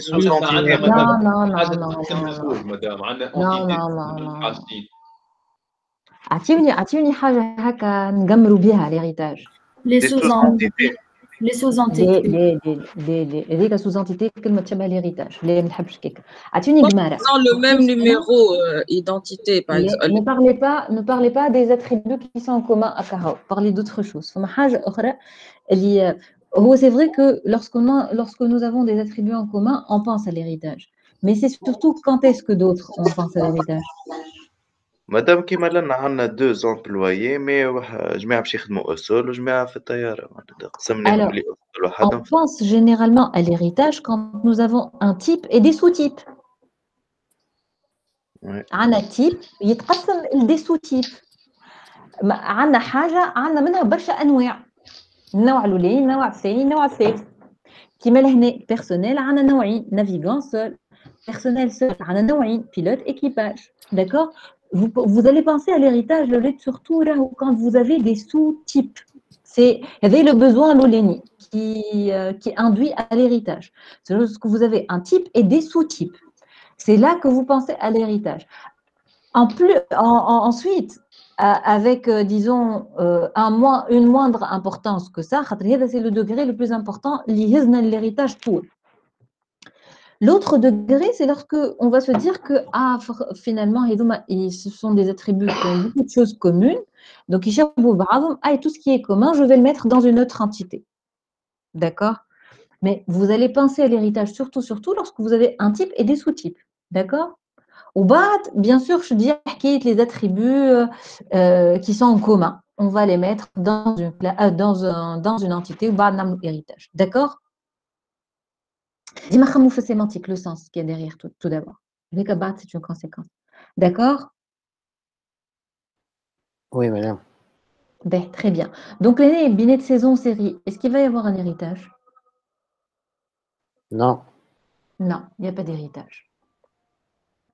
لا اعطيوني حاجه هكا نقمروا بها l'héritage. Les sous-entités. هذيك sous-entité كلمه تشبه l'héritage. لا ما نحبش كيك. اعطيوني قماره. Le même numéro identité par exemple. Ne parlez pas des attributs qui sont en commun à Kahao. Parlez d'autre chose. فما حاجه اخرى اللي c'est vrai que lorsque nous avons des attributs en commun, on pense à l'héritage. Mais c'est surtout quand est-ce que d'autres on pense à l'héritage. Madame كيما لنا عندنا 2 employés mais جماعة باش يخدموا أصول وجماعة في الطيارة قسمناهم لي أصول وحدهم. On pense généralement à l'héritage quand nous avons un type et des sous-types. عندنا type يتقسم لدي sous-types. عندنا حاجة عندنا منها برشا أنواع. النوع الأولاني، النوع الثاني، النوع الثالث. كيما لهنا بيرسونيل عندنا نوعين، نافيغون سول، بيرسونيل سول عندنا نوعين، بيلوت équipage. D'accord? Vous allez penser à l'héritage surtout là quand vous avez des sous-types. C'est le besoin l'oléni qui induit à l'héritage. C'est lorsque vous avez un type et des sous-types. C'est là que vous pensez à l'héritage. Ensuite, avec, disons, une moindre importance que ça, c'est le degré le plus important, l'héritage tout. L'autre degré, c'est lorsque on va se dire que finalement, ce sont des attributs qui ont beaucoup de choses communes. Donc, et tout ce qui est commun, je vais le mettre dans une autre entité. D'accord? Mais vous allez penser à l'héritage surtout lorsque vous avez un type et des sous-types. D'accord? Au bas, bien sûr, je dis les attributs qui sont en commun. On va les mettre dans une entité ou dans l'héritage. D'accord? Dis-moi comment fait sémantique, le sens qu'il y a derrière tout d'abord. Avec un bat, c'est une conséquence. D'accord? Oui, madame. Ben, très bien. Donc, l'année binet de saison série, est-ce qu'il va y avoir un héritage? Non. Non, il n'y a pas d'héritage.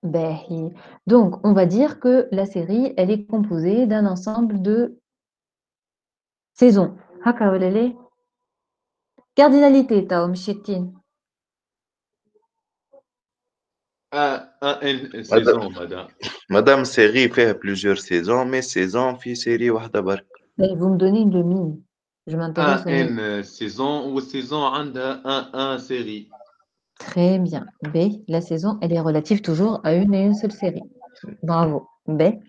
Ben, donc, on va dire que la série, elle est composée d'un ensemble de saisons. Haka wala lé? Cardinalité, Taom Chettin. une saison, madame. Madame, série fait plusieurs saisons, mais saison fait série واحدة برك. Vous me donnez une demi. Je m'intéresse au mille. une saison ou saison عندها un série. Très bien. B, la saison, elle est relative toujours à une et une seule série. Bravo. B.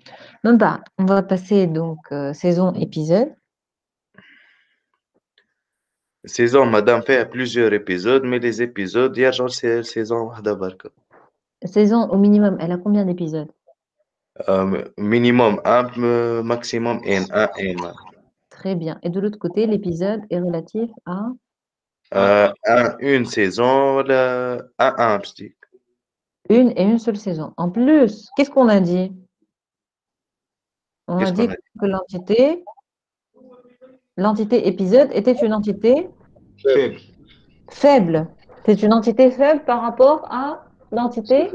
Donc, on va passer donc saison, épisode. Saison, madame, fait plusieurs épisodes, mais les épisodes, يرجعوا saison واحدة برك. Saison, au minimum, elle a combien d'épisodes? Minimum 1, maximum 1. Très bien. Et de l'autre côté, l'épisode est relatif à Une saison, un, je dis. une et une seule saison. En plus, qu'est-ce qu'on a dit? On a Qu'est-ce dit qu'on a dit? que l'entité épisode était une entité Faible. faible. C'est une entité faible par rapport à l'entité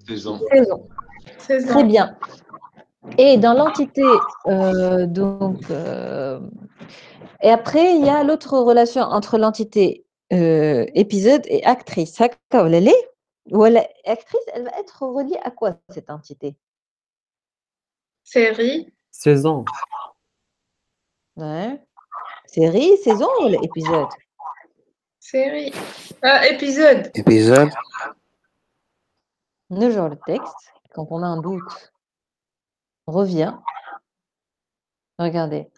Saison. saison. Très bien. Et dans l'entité, et après, il y a l'autre relation entre l'entité épisode et actrice. Actrice, elle va être reliée à quoi, cette entité? Série. Saison. Ouais. Série, saison ou l'épisode? Série. Épisode. Épisode. Ne genre le texte, quand on a un doute, on revient. Regardez.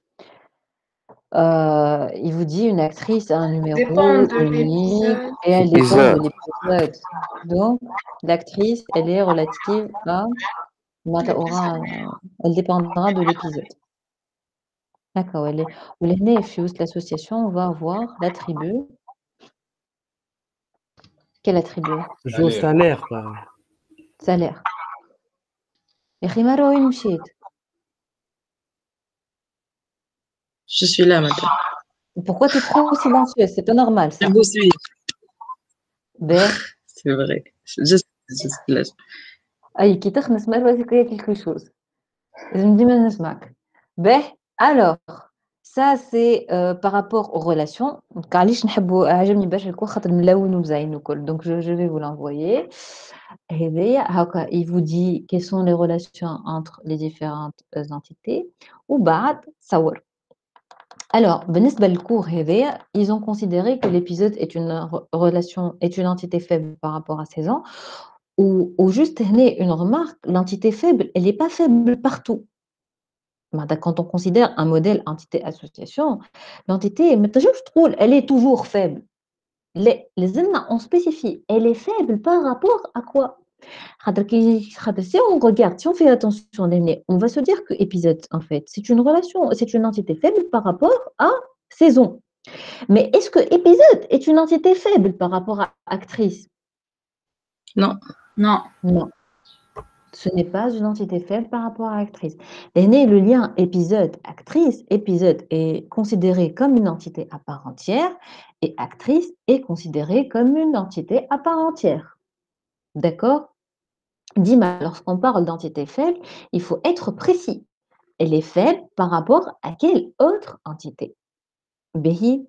Il vous dit une actrice a un numéro unique et elle dépend de l'épisode. Donc, l'actrice, elle est relative à... Elle dépendra de l'épisode. D'accord. L'association, on va avoir l'attribut. Quel attribut? Jo salaire. Salaire. Et Rimaro Imchit. Je suis là, madame. Pourquoi tu es trop silencieuse? C'est pas normal, ça. Je vous suis. Ben. C'est vrai. Je suis là. Aïe, qui t'a qu'il y a quelque chose. Je me dis, ben, alors, ça, c'est par rapport aux relations. Donc, je vais vous l'envoyer. Il vous dit quelles sont les relations entre les différentes entités. Ou bad, sawar. Alors, ils ont considéré que l'épisode est une relation, est une entité faible par rapport à saison. Ou juste une remarque, l'entité faible, elle n'est pas faible partout. Quand on considère un modèle entité-association, l'entité, elle est toujours faible. Les on spécifie, elle est faible par rapport à quoi? Si on regarde, si on fait attention, on va se dire que épisode, en fait, c'est une relation, c'est une entité faible par rapport à saison. Mais est-ce que épisode est une entité faible par rapport à actrice? Non. Non. Non. Ce n'est pas une entité faible par rapport à actrice. Le lien épisode-actrice, épisode est considéré comme une entité à part entière et actrice est considérée comme une entité à part entière. D'accord? Dima, lorsqu'on parle d'entité faible, il faut être précis. Elle est faible par rapport à quelle autre entité? Behi.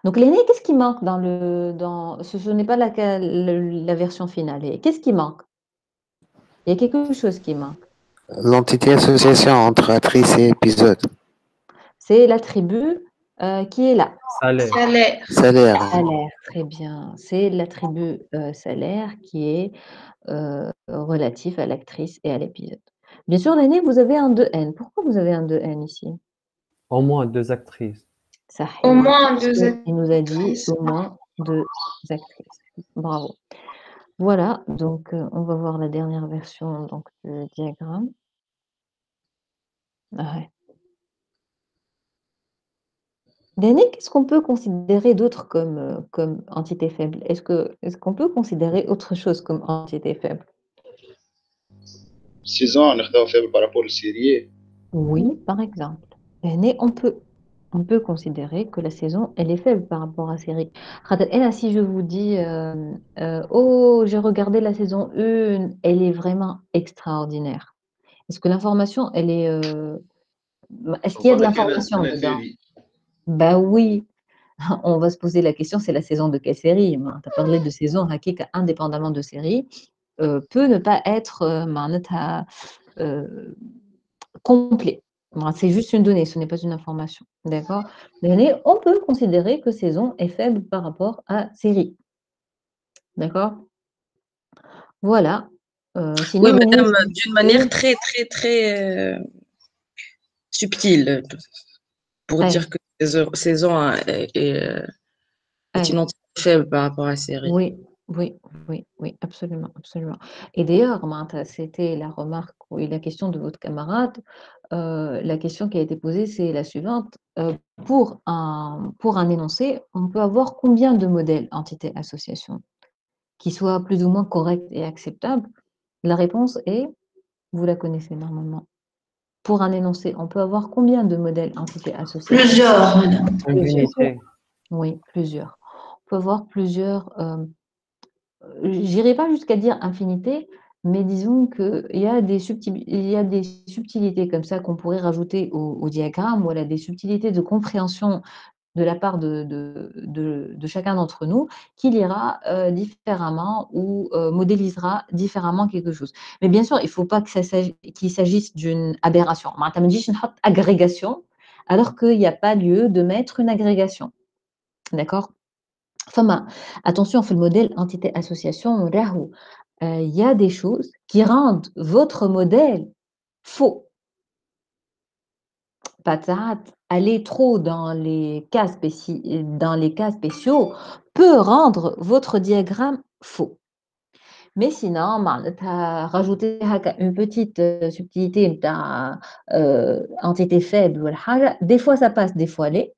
Donc l'aîné, qu'est-ce qui manque ce n'est pas la version finale. Et qu'est-ce qui manque? Il y a quelque chose qui manque. L'entité association entre actrice et épisode. C'est l'attribut qui est là. Salaire. Salaire. Salaire. Salaire, très bien. C'est l'attribut salaire qui est relatif à l'actrice et à l'épisode. Bien sûr, l'aîné, vous avez un 2N. Pourquoi vous avez un 2N ici? Au moins 2 actrices. Ça, Au moins parce 2 qu'il nous a dit actrices. au moins 2 actrices. Bravo. Voilà, donc on va voir la dernière version donc, du diagramme. Ah ouais. L'aîné, qu'est-ce qu'on peut considérer d'autre comme entité faible? Est-ce qu'on peut considérer autre chose comme entité faible? Saison, ناخدها faible par rapport aux séries. Oui, par exemple. L'aîné, on peut considérer que la saison, elle est faible par rapport à la série. Et là, si je vous dis, oh, j'ai regardé la saison 1, elle est vraiment extraordinaire. Est-ce que l'information, elle est, est-ce qu'il y a de l'information dedans? Bah oui, on va se poser la question, c'est la saison de quelle série? Tu as parlé de saison, hakika, indépendamment de série, peut ne pas être معناتها, complet. C'est juste une donnée, ce n'est pas une information. D'accord? Mais on peut considérer que saison est faible par rapport à série. D'accord? Voilà. Oui, Sinon, madame, d'une manière très, très, très subtile, pour dire que saison est une entité faible par rapport à série. Oui, oui, oui, oui, absolument, absolument. Et d'ailleurs, c'était la remarque ou la question de votre camarade. La question qui a été posée, c'est la suivante. Pour un énoncé, on peut avoir combien de modèles entité-association qui soient plus ou moins corrects et acceptables? La réponse est, vous la connaissez normalement. Pour un énoncé, on peut avoir combien de modèles entité-association? Plusieurs, madame. Infinité. Oui, plusieurs. On peut avoir plusieurs. J'irai pas jusqu'à dire infinité, mais disons qu'il y a des subtilités comme ça qu'on pourrait rajouter au diagramme, voilà, des subtilités de compréhension de la part de chacun d'entre nous, qui lira différemment ou modélisera différemment quelque chose. Mais bien sûr, il ne faut pas qu'il s'agisse d'une aberration. معناتها ما نجيش نحط agrégation alors qu'il n'y a pas lieu de mettre une agrégation. D'accord? Enfin, attention, on fait le modèle entité-association, il y a des choses qui rendent votre modèle faux. Aller trop dans les cas spéciaux peut rendre votre diagramme faux. Mais sinon, rajouter une petite subtilité entité faible, des fois ça passe, des fois l'est.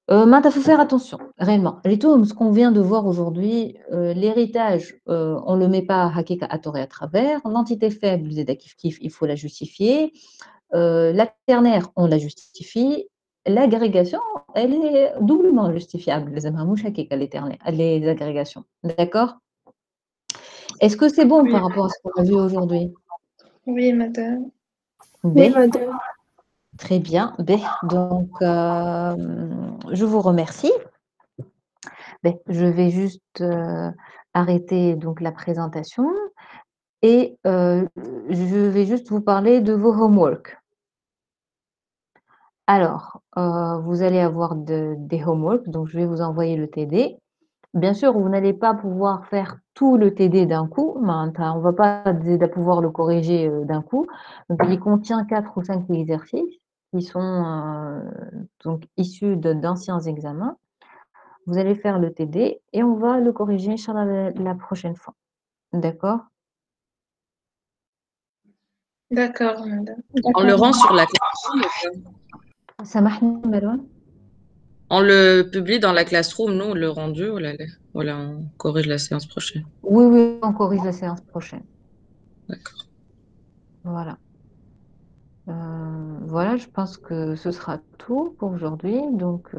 Il faut faire attention, réellement. Ce qu'on vient de voir aujourd'hui, l'héritage, on ne le met pas à tort et à travers. L'entité faible, il faut la justifier. La ternaire, on la justifie. L'agrégation, elle est doublement justifiable. Les agrégations. D'accord? Est-ce que c'est bon par rapport à ce qu'on a vu aujourd'hui? Oui, madame. Oui, madame. Très bien. Donc, je vous remercie. Je vais juste arrêter donc la présentation et je vais juste vous parler de vos homework. Alors, vous allez avoir des homework, donc je vais vous envoyer le TD. Bien sûr, vous n'allez pas pouvoir faire tout le TD d'un coup, on ne va pas pouvoir le corriger d'un coup. Donc, il contient 4 ou 5 exercices qui sont donc issus d'anciens examens. Vous allez faire le TD et on va le corriger, Inch'Allah, la prochaine fois. D'accord? D'accord, madame. On le rend sur la Classroom. Samahni, Marouane? On le publie dans la Classroom, nous, le rendu, voilà, on corrige la séance prochaine. Oui, oui, on corrige la séance prochaine. D'accord. Voilà. Voilà, je pense que ce sera tout pour aujourd'hui. Donc,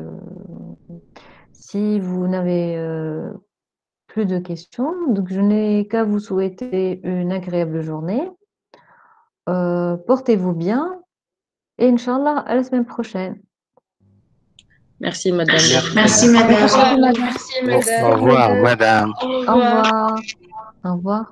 si vous n'avez plus de questions, donc je n'ai qu'à vous souhaiter une agréable journée. Portez-vous bien et Inch'Allah, à la semaine prochaine. Merci, madame. Merci, madame. Au revoir, madame. Au Au revoir. revoir. Au revoir.